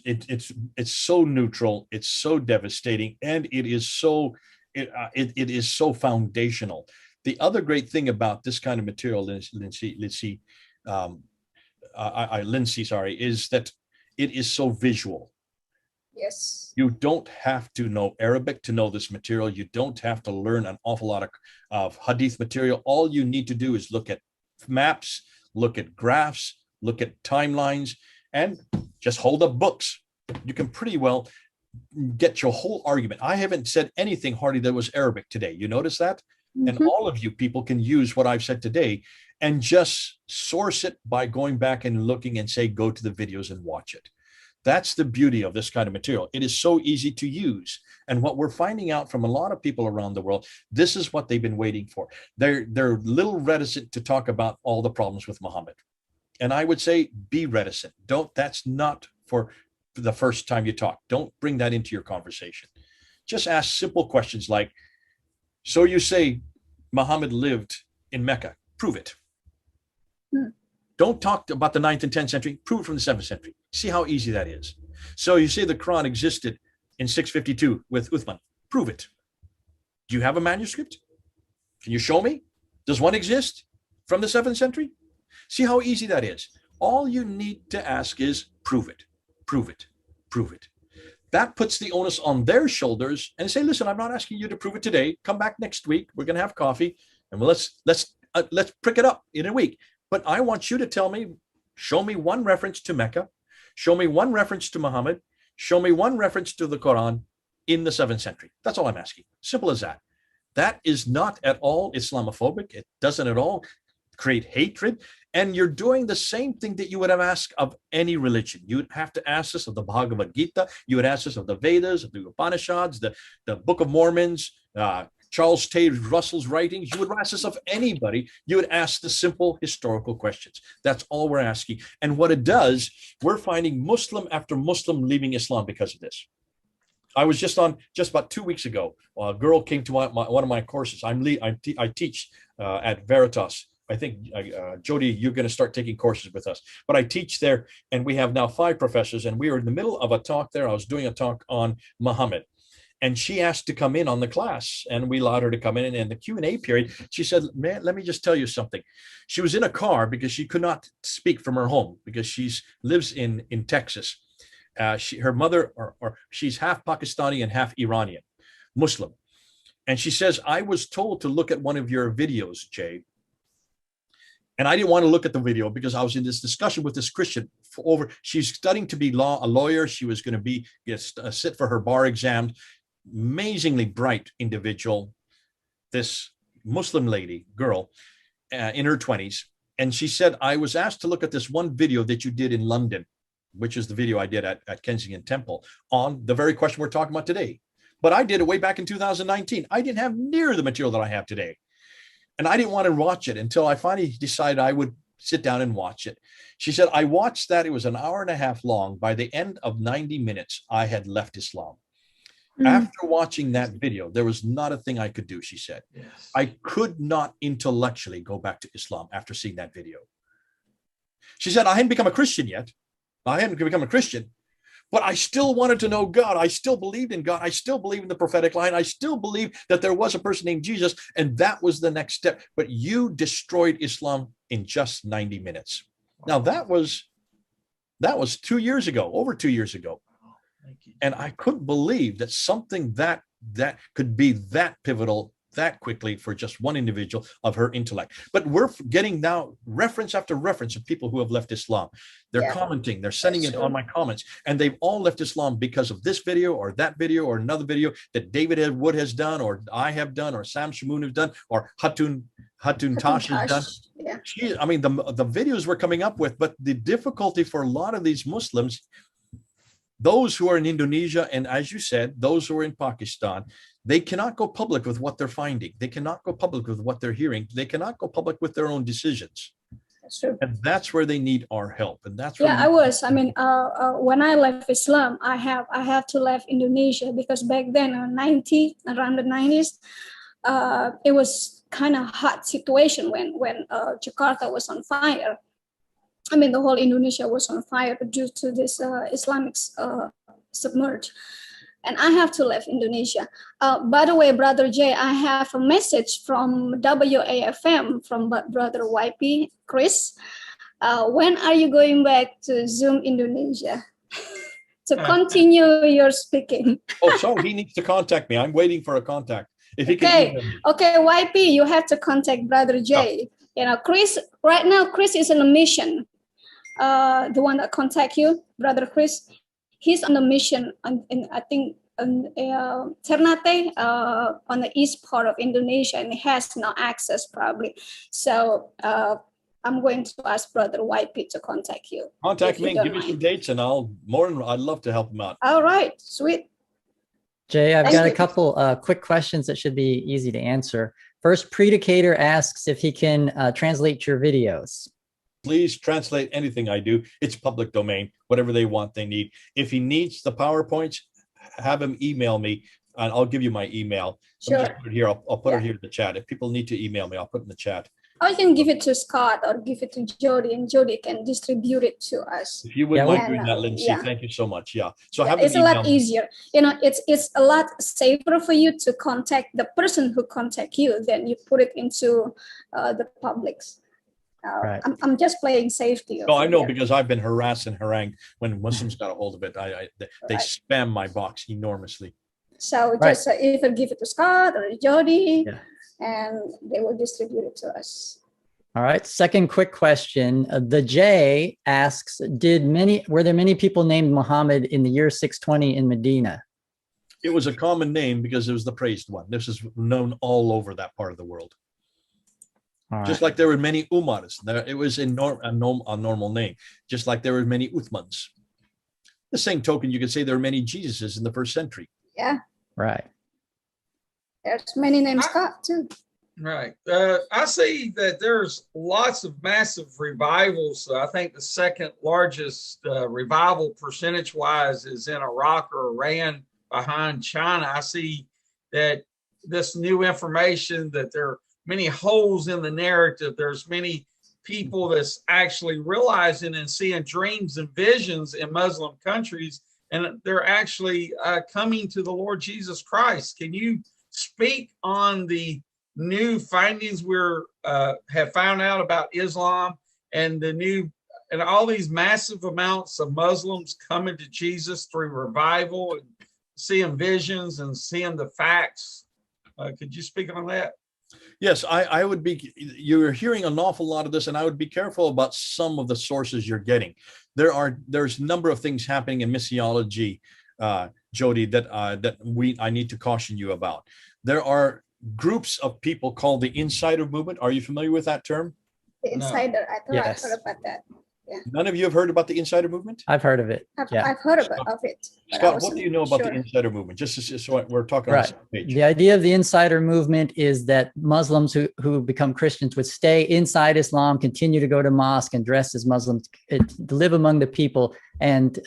so neutral, it's so devastating, and it is so foundational. The other great thing about this kind of material, Lindsay, is that it is so visual. Yes. You don't have to know Arabic to know this material. You don't have to learn an awful lot of hadith material. All you need to do is look at maps, look at graphs, look at timelines, and just hold up books. You can pretty well get your whole argument. I haven't said anything hardly that was Arabic today. You notice that? Mm-hmm. And all of you people can use what I've said today and just source it by going back and looking and say, go to the videos and watch it. That's the beauty of this kind of material. It is so easy to use. And what we're finding out from a lot of people around the world, this is what they've been waiting for. They're a little reticent to talk about all the problems with Muhammad. And I would say be reticent. That's not for the first time you talk. Don't bring that into your conversation. Just ask simple questions like, so you say Muhammad lived in Mecca. Prove it. Don't talk about the 9th and 10th century. Prove it from the 7th century. See how easy that is. So you say the Quran existed in 652 with Uthman. Prove it. Do you have a manuscript? Can you show me? Does one exist from the 7th century? See how easy that is. All you need to ask is prove it, prove it, prove it. That puts the onus on their shoulders and say, listen, I'm not asking you to prove it today. Come back next week. We're going to have coffee and let's prick it up in a week. But I want you to tell me, show me one reference to Mecca, show me one reference to Muhammad, Show me one reference to the Quran in the 7th century. That's all I'm asking. Simple as that. That is not at all Islamophobic. It doesn't at all create hatred. And you're doing the same thing that you would have asked of any religion. You would have to ask us of the Bhagavad Gita. You would ask us of the Vedas, of the Upanishads, the Book of Mormons, Charles Taze Russell's writings. You would ask us of anybody. You would ask the simple historical questions. That's all we're asking. And what it does, we're finding Muslim after Muslim leaving Islam because of this. I was just about 2 weeks ago. A girl came to one of my courses. I teach at Veritas. I think, Jody, you're going to start taking courses with us. But I teach there, and we have now 5 professors, and we were in the middle of a talk there. I was doing a talk on Muhammad, and she asked to come in on the class, and we allowed her to come in. And in the Q&A period, she said, man, let me just tell you something. She was in a car because she could not speak from her home because she lives in Texas. Her mother, or she's half Pakistani and half Iranian, Muslim. And she says, I was told to look at one of your videos, Jay. And I didn't want to look at the video because I was in this discussion with this Christian she's studying to be a lawyer. She was going to sit for her bar exam. Amazingly bright individual, this Muslim lady, girl, in her 20s. And she said, I was asked to look at this one video that you did in London, which is the video I did at Kensington Temple on the very question we're talking about today. But I did it way back in 2019. I didn't have near the material that I have today. And I didn't want to watch it until I finally decided I would sit down and watch it. She said, I watched that. It was an hour and a half long. By the end of 90 minutes, I had left Islam. After watching that video, there was not a thing I could do, she said. Yes. I could not intellectually go back to Islam after seeing that video. She said, I hadn't become a Christian yet. I hadn't become a Christian, but I still wanted to know God. I still believed in God. I still believe in the prophetic line. I still believe that there was a person named Jesus, and that was the next step. But you destroyed Islam in just 90 minutes. Now, that was 2 years ago, over 2 years ago. And I couldn't believe that something that could be that pivotal that quickly for just one individual of her intellect. But we're getting now reference after reference of people who have left Islam. They're commenting, they're sending it on my comments, and they've all left Islam because of this video or that video or another video that David Wood has done, or I have done, or Sam Shamoon have done, or Hatun Tash has done. Yeah. I mean, the videos we're coming up with, but the difficulty for a lot of these Muslims, those who are in Indonesia, and as you said, those who are in Pakistan, they cannot go public with what they're finding. They cannot go public with what they're hearing. They cannot go public with their own decisions. That's true. And that's where they need our help. And that's where when I left Islam, I have to leave Indonesia because back then, around the 90s, it was kind of hot situation when Jakarta was on fire. I mean, the whole Indonesia was on fire due to this Islamic submerge. And I have to leave Indonesia. By the way, Brother Jay, I have a message from WAFM from Brother YP, Chris. When are you going back to Zoom Indonesia to continue your speaking? Oh, so he needs to contact me. I'm waiting for a contact. If he okay, YP, you have to contact Brother Jay. Oh. You know, Chris, right now, Chris is on a mission. The one that contact you, Brother Chris, he's on a mission in Ternate, on the east part of Indonesia, and he has no access probably. So I'm going to ask Brother YP to contact you. Contact me, give me some dates, and I'd love to help him out. All right, sweet. Jay, I've got a couple quick questions that should be easy to answer. First, Predicator asks if he can translate your videos. Please translate anything I do. It's public domain, whatever they want, they need. If he needs the PowerPoints, have him email me, and I'll give you my email. Sure. Just put it here. I'll put it here in the chat. If people need to email me, I'll put it in the chat. Or you can give it to Scott or give it to Jody, and Jody can distribute it to us. If you would mind doing that, Lindsay, thank you so much. Yeah. So it's a lot easier. You know, it's a lot safer for you to contact the person who contact you than you put it into the public's. Right. I'm just playing safety. Oh, I know, because I've been harassed and harangued when Muslims got a hold of it. They spam my box enormously. So just either give it to Scott or Jody, and they will distribute it to us. All right. Second quick question. The J asks, were there many people named Muhammad in the year 620 in Medina? It was a common name because it was the praised one. This is known all over that part of the world. All Just right. like there were many Umars. It was a normal name. Just like there were many Uthmans. The same token, you could say there were many Jesuses in the first century. Yeah, Right. there's many names God too. Right. I see that there's lots of massive revivals. I think the second largest revival percentage wise is in Iraq or Iran behind China. I see that this new information, that there are many holes in the narrative. There's many people that's actually realizing and seeing dreams and visions in Muslim countries, and they're actually coming to the Lord Jesus Christ. Can you speak on the new findings we're have found out about Islam and and all these massive amounts of Muslims coming to Jesus through revival and seeing visions and seeing the facts? Could you speak on that? Yes, I would be, you're hearing an awful lot of this, and I would be careful about some of the sources you're getting. There's a number of things happening in missiology, Jody, that I need to caution you about. There are groups of people called the insider movement. Are you familiar with that term? The insider, I thought Yes. I heard about that. None of you have heard about the insider movement? I've heard of it. Yeah. I've heard about of it. but I Scott, what wasn't do you know about sure. the insider movement? Just so we're talking on the Right. same page. The idea of the insider movement is that Muslims who become Christians would stay inside Islam, continue to go to mosque and dress as Muslims, live among the people. And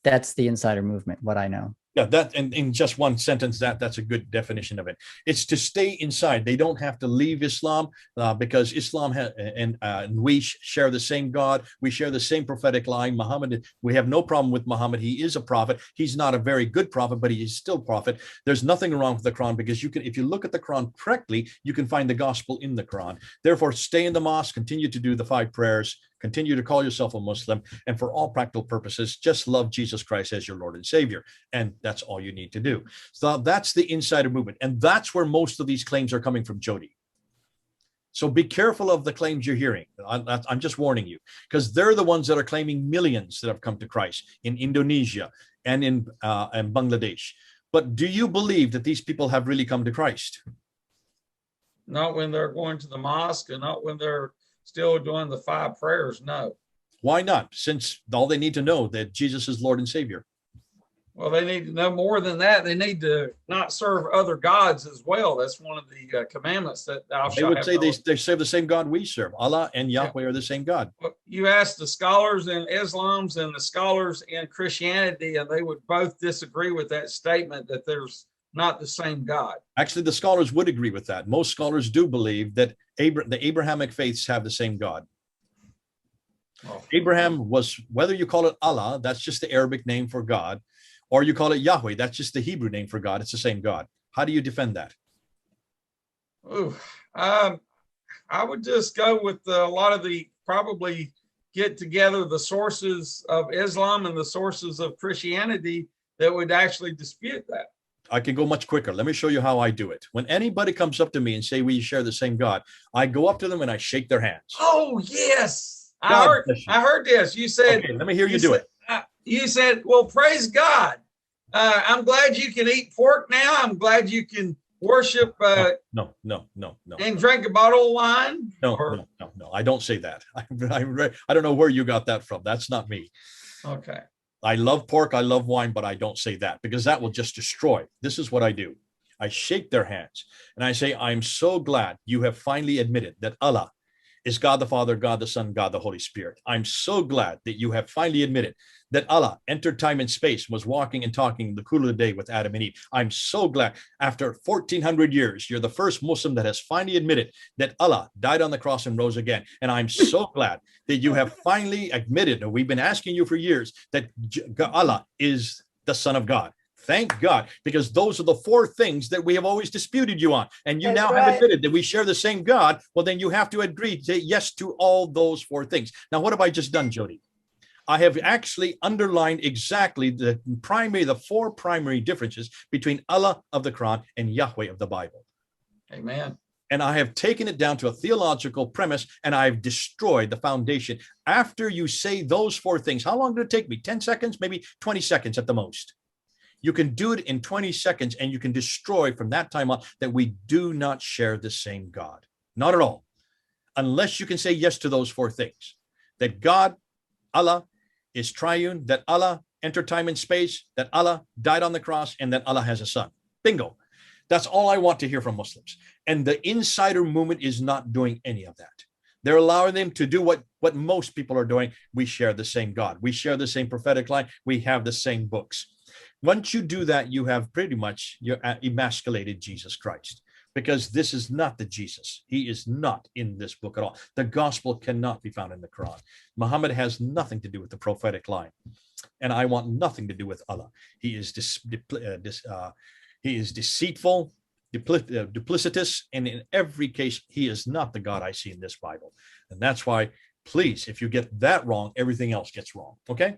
that's the insider movement, what I know. Yeah, that, and in just one sentence, that's a good definition of it. It's to stay inside. They don't have to leave Islam because Islam and we share the same God. We share the same prophetic line. Muhammad, we have no problem with Muhammad. He is a prophet. He's not a very good prophet, but he is still prophet. There's nothing wrong with the Quran because if you look at the Quran correctly, you can find the gospel in the Quran. Therefore, stay in the mosque, continue to do the 5 prayers, continue to call yourself a Muslim, and for all practical purposes, just love Jesus Christ as your Lord and Savior. And that's all you need to do. So that's the insider movement. And that's where most of these claims are coming from, Jody. So be careful of the claims you're hearing. I'm just warning you, because they're the ones that are claiming millions that have come to Christ in Indonesia and in Bangladesh. But do you believe that these people have really come to Christ? Not when they're going to the mosque, and not when they're still doing the 5 prayers. No. Why not? Since all they need to know that Jesus is Lord and Savior. Well, they need to know more than that. They need to not serve other gods as well. That's one of the commandments that thou They shalt would have say no- they serve the same God we serve. Allah and Yahweh are the same God. Well, you ask the scholars in Islam's and the scholars in Christianity, and they would both disagree with that statement that there's not the same God. Actually, the scholars would agree with that. Most scholars do believe that the Abrahamic faiths have the same God. Oh. Abraham was, whether you call it Allah, that's just the Arabic name for God, or you call it Yahweh, that's just the Hebrew name for God. It's the same God. How do you defend that? Ooh, I would just go with a lot of the, probably get together the sources of Islam and the sources of Christianity that would actually dispute that. I can go much quicker. Let me show you how I do it. When anybody comes up to me and say we share the same God, I go up to them and I shake their hands. Oh, yes. God bless you. I heard this. You said, Okay, let me hear you do it. You said, well, praise God. I'm glad you can eat pork now. I'm glad you can worship No. and drink a bottle of wine. No. I don't say that. I don't know where you got that from. That's not me. Okay. I love pork, I love wine, but I don't say that because that will just destroy. This is what I do. I shake their hands and I say, I'm so glad you have finally admitted that Allah is God the Father, God the Son, God the Holy Spirit. I'm so glad that you have finally admitted that Allah entered time and space, was walking and talking in the cool of the day with Adam and Eve. I'm so glad after 1400 years, you're the first Muslim that has finally admitted that Allah died on the cross and rose again. And I'm so glad that you have finally admitted, and we've been asking you for years, that Allah is the Son of God. Thank God, because those are the 4 things that we have always disputed you on. And you That's now right. have admitted that we share the same God. Well, then you have to agree, say yes to all those 4 things. Now, what have I just done, Jody? I have actually underlined exactly the 4 primary differences between Allah of the Quran and Yahweh of the Bible. Amen. and I have taken it down to a theological premise, and I've destroyed the foundation. After you say those four things, how long did it take me? 10 seconds, maybe 20 seconds at the most. You can do it in 20 seconds, and you can destroy from that time on that we do not share the same God. Not at all. Unless you can say yes to those four things. That God, Allah, is triune, that Allah entered time and space, that Allah died on the cross, and that Allah has a son. Bingo. That's all I want to hear from Muslims. And the insider movement is not doing any of that. They're allowing them to do what most people are doing. We share the same God. We share the same prophetic line. We have the same books. Once you do that, you have pretty much emasculated Jesus Christ, because this is not the Jesus. He is not in this book at all. The gospel cannot be found in the Quran. Muhammad has nothing to do with the prophetic line, and I want nothing to do with Allah. He is deceitful, duplicitous, and in every case, he is not the God I see in this Bible. And that's why, please, if you get that wrong, everything else gets wrong. Okay?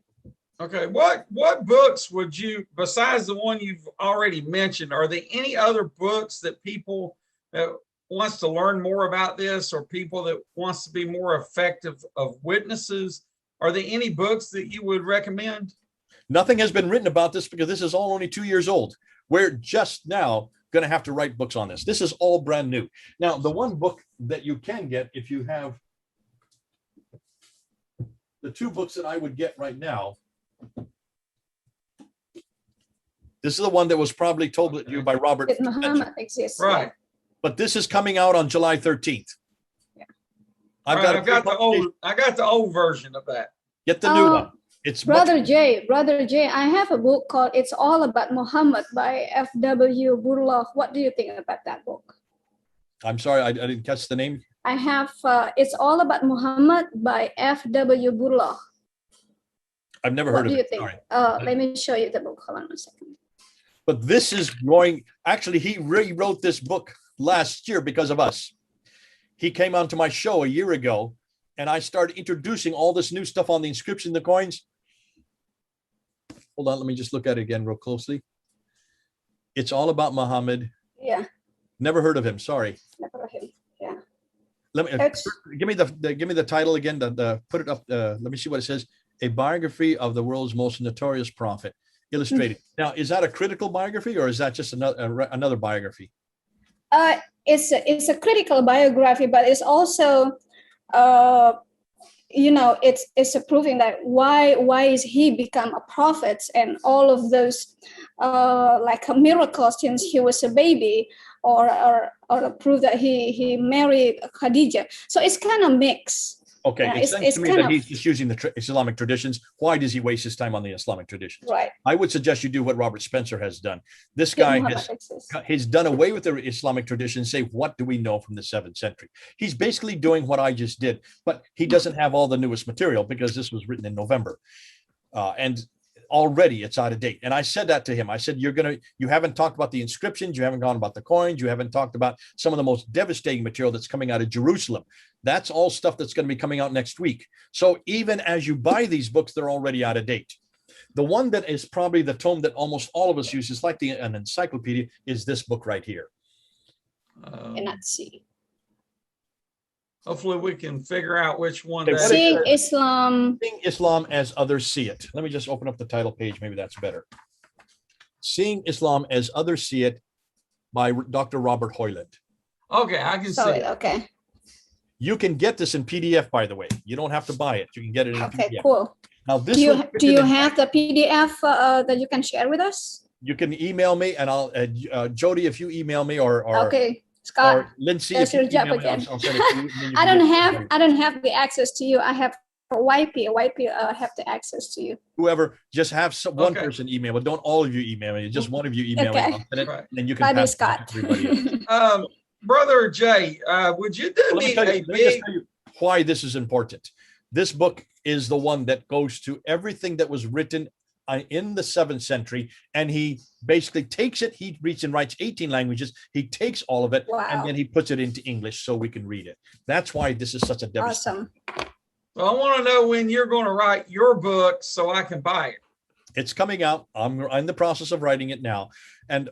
Okay, what books would you, besides the one you've already mentioned, are there any other books that people that wants to learn more about this, or people that wants to be more effective of witnesses? Are there any books that you would recommend? Nothing has been written about this because this is all only 2 years old. We're just now going to have to write books on this. This is all brand new. Now, the one book that you can get, if you have the two books that I would get right now, this is the one that was probably told to you by Robert. Did Muhammad exist? Right. But this is coming out on July 13th. Yeah. I've got the old version of that. Get the new one. It's Brother Jay, I have a book called It's All About Muhammad by F.W. Burlough. What do you think about that book? I'm sorry, I didn't catch the name. I have It's All About Muhammad by F.W. Burlough. I've never What heard do of you it. think? Sorry. Let me show you the book. Hold on a second. But this is going, actually, he rewrote this book last year because of us. He came onto my show a year ago, and I started introducing all this new stuff on the inscription, the coins. Hold on, let me just look at it again real closely. It's All About Muhammad. Yeah. Never heard of him. Sorry. Never heard of him. Yeah. Let me give me the title again. Put it up. Let me see what it says. A biography of the world's most notorious prophet, illustrated. Now, is that a critical biography, or is that just another biography? It's a critical biography, but it's also it's a proving that why is he become a prophet, and all of those like miracles since he was a baby, or a proof that he married Khadija. So it's kind of mixed. Okay, it seems to me that he's just using the Islamic traditions. Why does he waste his time on the Islamic traditions? Right. I would suggest you do what Robert Spencer has done. This guy has done away with the Islamic traditions. Say, what do we know from the 7th century? He's basically doing what I just did, but he doesn't have all the newest material because this was written in November. And already it's out of date. And I said that to him. I said, you haven't talked about the inscriptions. You haven't gone about the coins. You haven't talked about some of the most devastating material that's coming out of Jerusalem. That's all stuff that's going to be coming out next week. So even as you buy these books, they're already out of date. The one that is probably the tome that almost all of us use, is like an encyclopedia, is this book right here. Cannot see. Hopefully we can figure out which one. Seeing Islam. Seeing Islam as Others See It. Let me just open up the title page. Maybe that's better. Seeing Islam as Others See It by Dr. Robert Hoyland. Okay, I can see it. Okay. You can get this in PDF, by the way. You don't have to buy it. You can get it in PDF. Okay, cool. Now, this do you have the PDF that you can share with us? You can email me, and I'll Jody, if you email me, or okay, Scott, or Lindsay, that's your job again. I'll send it to you. I don't have the access to you. I have YP. YP have the access to you. Whoever, just have one person email, but don't all of you email me. Just one of you email me. I'll send it, and then you can pass Scott. it to everybody else. Brother Jay, would you do me a big? Let me just tell you why this is important. This book is the one that goes to everything that was written in the 7th century, and he basically takes it. He reads and writes 18 languages. He takes all of it, and then he puts it into English so we can read it. That's why this is such a devastating. Awesome. Well, I want to know when you're going to write your book so I can buy it. It's coming out. I'm in the process of writing it now, and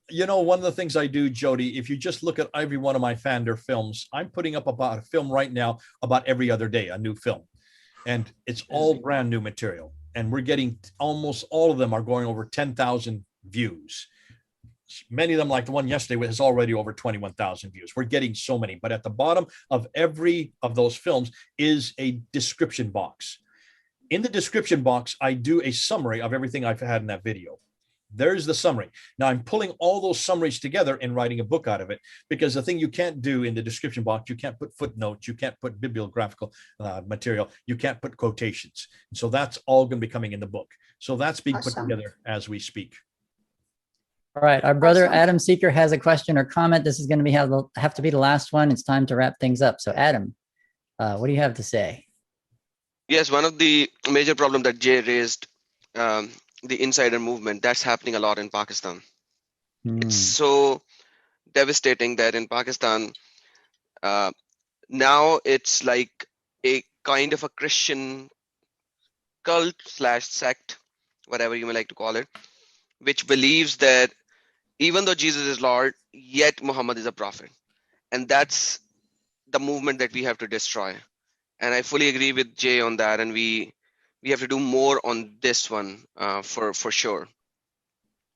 You know, one of the things I do, Jody, if you just look at every one of my Fander films, I'm putting up about a film right now about every other day, a new film. And it's all brand new material. And we're getting, almost all of them are going over 10,000 views. Many of them, like the one yesterday, has already over 21,000 views. We're getting so many. But at the bottom of every of those films is a description box. In the description box, I do a summary of everything I've had in that video. There's the summary. Now I'm pulling all those summaries together and writing a book out of it, because the thing you can't do in the description box, you can't put footnotes, you can't put bibliographical material, you can't put quotations. So that's all going to be coming in the book. So that's being put together as we speak. All right, our brother Adam Seeker has a question or comment. This is going to have to be the last one. It's time to wrap things up. So Adam, what do you have to say? Yes, one of the major problems that Jay raised, the insider movement, that's happening a lot in Pakistan. It's so devastating that in Pakistan, now it's like a kind of a Christian cult / sect, whatever you may like to call it, which believes that even though Jesus is Lord, yet Muhammad is a prophet. And that's the movement that we have to destroy. And I fully agree with Jay on that. And we have to do more on this one for sure.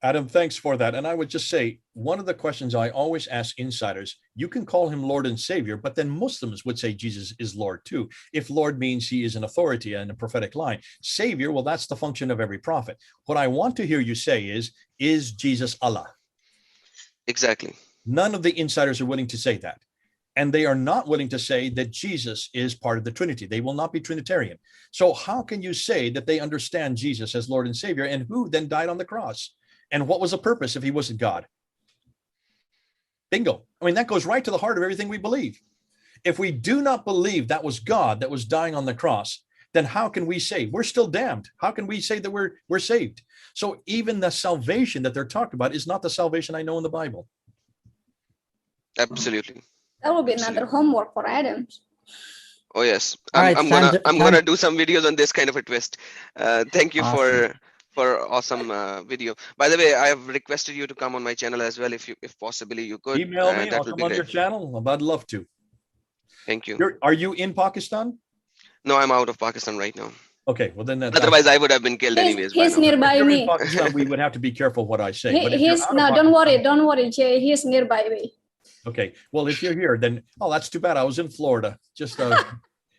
Adam, thanks for that. And I would just say, one of the questions I always ask insiders, you can call him Lord and Savior, but then Muslims would say Jesus is Lord too. If Lord means he is an authority and a prophetic line. Savior, well, that's the function of every prophet. What I want to hear you say is Jesus Allah? Exactly. None of the insiders are willing to say that. And they are not willing to say that Jesus is part of the Trinity. They will not be Trinitarian. So how can you say that they understand Jesus as Lord and Savior, and who then died on the cross? And what was the purpose if he wasn't God? Bingo. I mean, that goes right to the heart of everything we believe. If we do not believe that was God that was dying on the cross, then how can we say we're still damned? How can we say that we're saved? So even the salvation that they're talking about is not the salvation I know in the Bible. Absolutely. That will be another homework for Adam. Oh yes, I'm gonna do some videos on this kind of a twist. Thank you Awesome. for awesome video. By the way, I have requested you to come on my channel as well, if possibly you could. Email me. That I'll would come be on great. your channel. I'd love to. Thank you. Are you in Pakistan? No, I'm out of Pakistan right now. Okay, well then Otherwise, I would have been killed anyways. He's by now. nearby if you're in me. Pakistan, we would have to be careful what I say. But if you're He's out of no, Pakistan, don't worry, Jay. He's nearby me. okay, well, if you're here, then, oh, that's too bad. I was in Florida just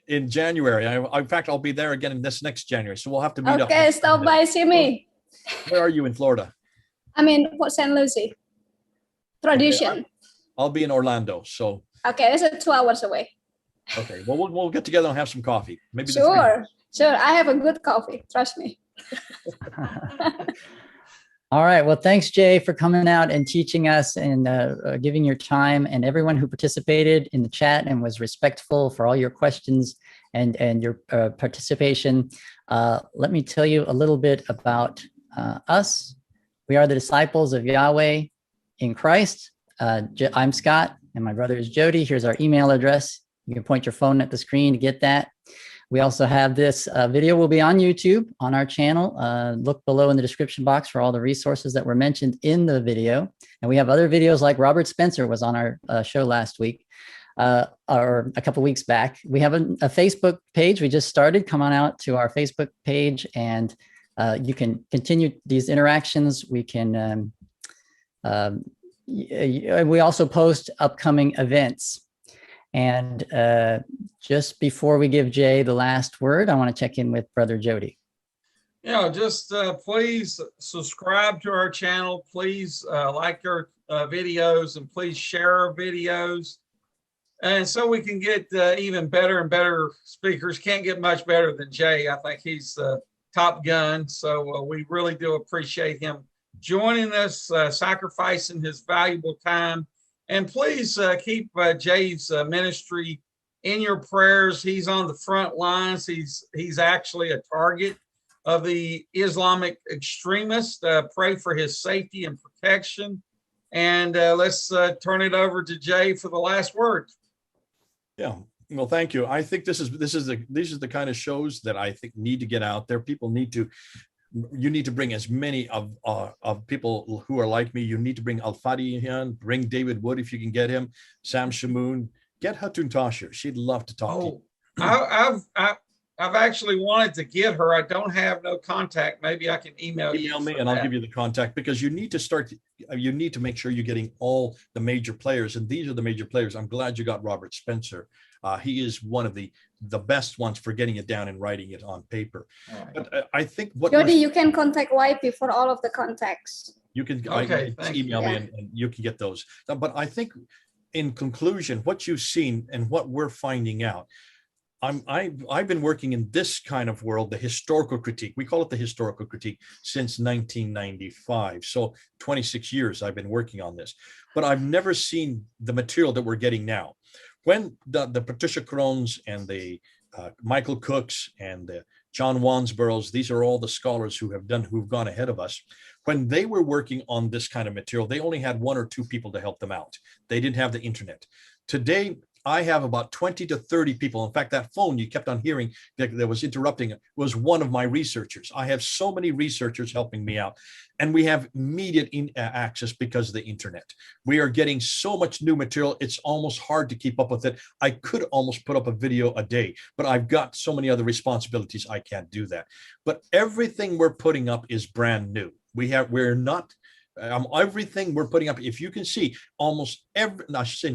in January. In fact, I'll be there again in this next January. So we'll have to meet up. Okay, stop by, see me. Where are you in Florida? I'm in Port St. Lucie. Tradition. Okay, I'll be in Orlando. So. Okay, it's 2 hours away. Okay, well, we'll get together and have some coffee. Maybe. Sure. I have a good coffee. Trust me. All right. Well, thanks, Jay, for coming out and teaching us and giving your time, and everyone who participated in the chat and was respectful for all your questions and your participation. Let me tell you a little bit about us. We are the disciples of Yahweh in Christ. I'm Scott, and my brother is Jody. Here's our email address. You can point your phone at the screen to get that. We also have this video will be on YouTube on our channel. Look below in the description box for all the resources that were mentioned in the video. And we have other videos like Robert Spencer was on our show last week or a couple weeks back. We have a Facebook page we just started. Come on out to our Facebook page and you can continue these interactions. We can, we also post upcoming events. And just before we give Jay the last word, I want to check in with Brother Jody. Yeah, just please subscribe to our channel. Please like our videos, and please share our videos. And so we can get even better and better speakers. Can't get much better than Jay. I think he's top gun. So we really do appreciate him joining us, sacrificing his valuable time. And please keep Jay's ministry in your prayers. He's on the front lines. He's actually a target of the Islamic extremists. Pray for his safety and protection. And let's turn it over to Jay for the last word. Yeah. Well, thank you. I think these are the kind of shows that I think need to get out there. People need to You need to bring as many of people who are like me. You need to bring Al-Fadi in, bring David Wood if you can get him, Sam Shamoon, get Hatun Tasher. She'd love to talk to you. I've actually wanted to get her. I don't have no contact. Maybe I can email you. Email me and I'll give you the contact, because you need to start, you need to make sure you're getting all the major players. And these are the major players. I'm glad you got Robert Spencer. He is one of the best ones for getting it down and writing it on paper. Right. But I think what Jody, you can contact YP for all of the contacts. you can Okay, email me and you can get those. But I think in conclusion, what you've seen and what we're finding out, I've been working in this kind of world, the historical critique. We call it the historical critique since 1995. So 26 years I've been working on this, but I've never seen the material that we're getting now. When the Patricia Crones and the Michael Cooks and the John Wansboroughs, these are all the scholars who've gone ahead of us. When they were working on this kind of material, they only had 1 or 2 people to help them out. They didn't have the internet. Today, I have about 20 to 30 people. In fact, that phone you kept on hearing that was interrupting was one of my researchers. I have so many researchers helping me out, and we have immediate access because of the internet. We are getting so much new material. It's almost hard to keep up with it. I could almost put up a video a day, but I've got so many other responsibilities. I can't do that. But everything we're putting up is brand new. We're not everything we're putting up, if you can see, almost everything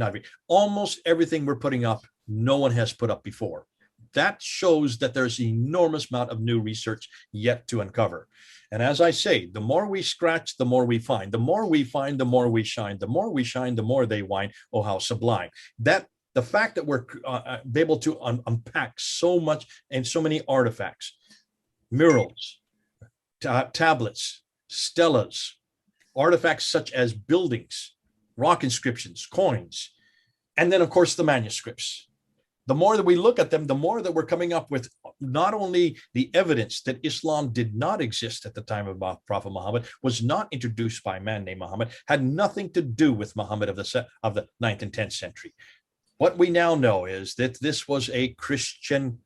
we're putting up, no one has put up before. That shows that there's an enormous amount of new research yet to uncover. And as I say, the more we scratch, the more we find. The more we find, the more we shine. The more we shine, the more they whine. Oh, how sublime. That the fact that we're able to unpack so much and so many artifacts, murals, tablets, stelas, artifacts such as buildings, rock inscriptions, coins, and then, of course, the manuscripts. The more that we look at them, the more that we're coming up with not only the evidence that Islam did not exist at the time of Prophet Muhammad, was not introduced by a man named Muhammad, had nothing to do with Muhammad of the 9th and 10th century. What we now know is that this was a Christian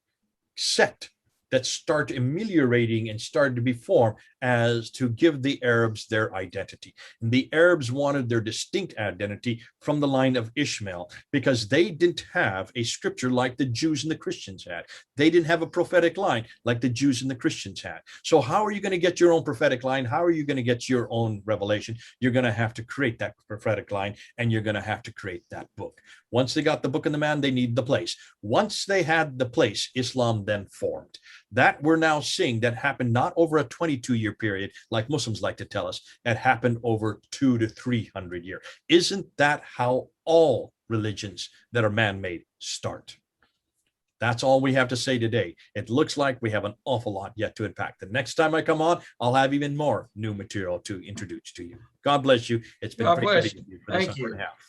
sect that started ameliorating and started to be formed as to give the Arabs their identity. And the Arabs wanted their distinct identity from the line of Ishmael because they didn't have a scripture like the Jews and the Christians had. They didn't have a prophetic line like the Jews and the Christians had. So how are you going to get your own prophetic line? How are you going to get your own revelation? You're going to have to create that prophetic line, and you're going to have to create that book. Once they got the book and the man, they need the place. Once they had the place, Islam then formed. That we're now seeing that happened not over a 22-year period, like Muslims like to tell us. It happened over 200 to 300 years. Isn't that how all religions that are man-made start? That's all we have to say today. It looks like we have an awful lot yet to unpack. The next time I come on, I'll have even more new material to introduce to you. God bless you. It's been God great bless to be you. with you for this Thank hour you. and a half.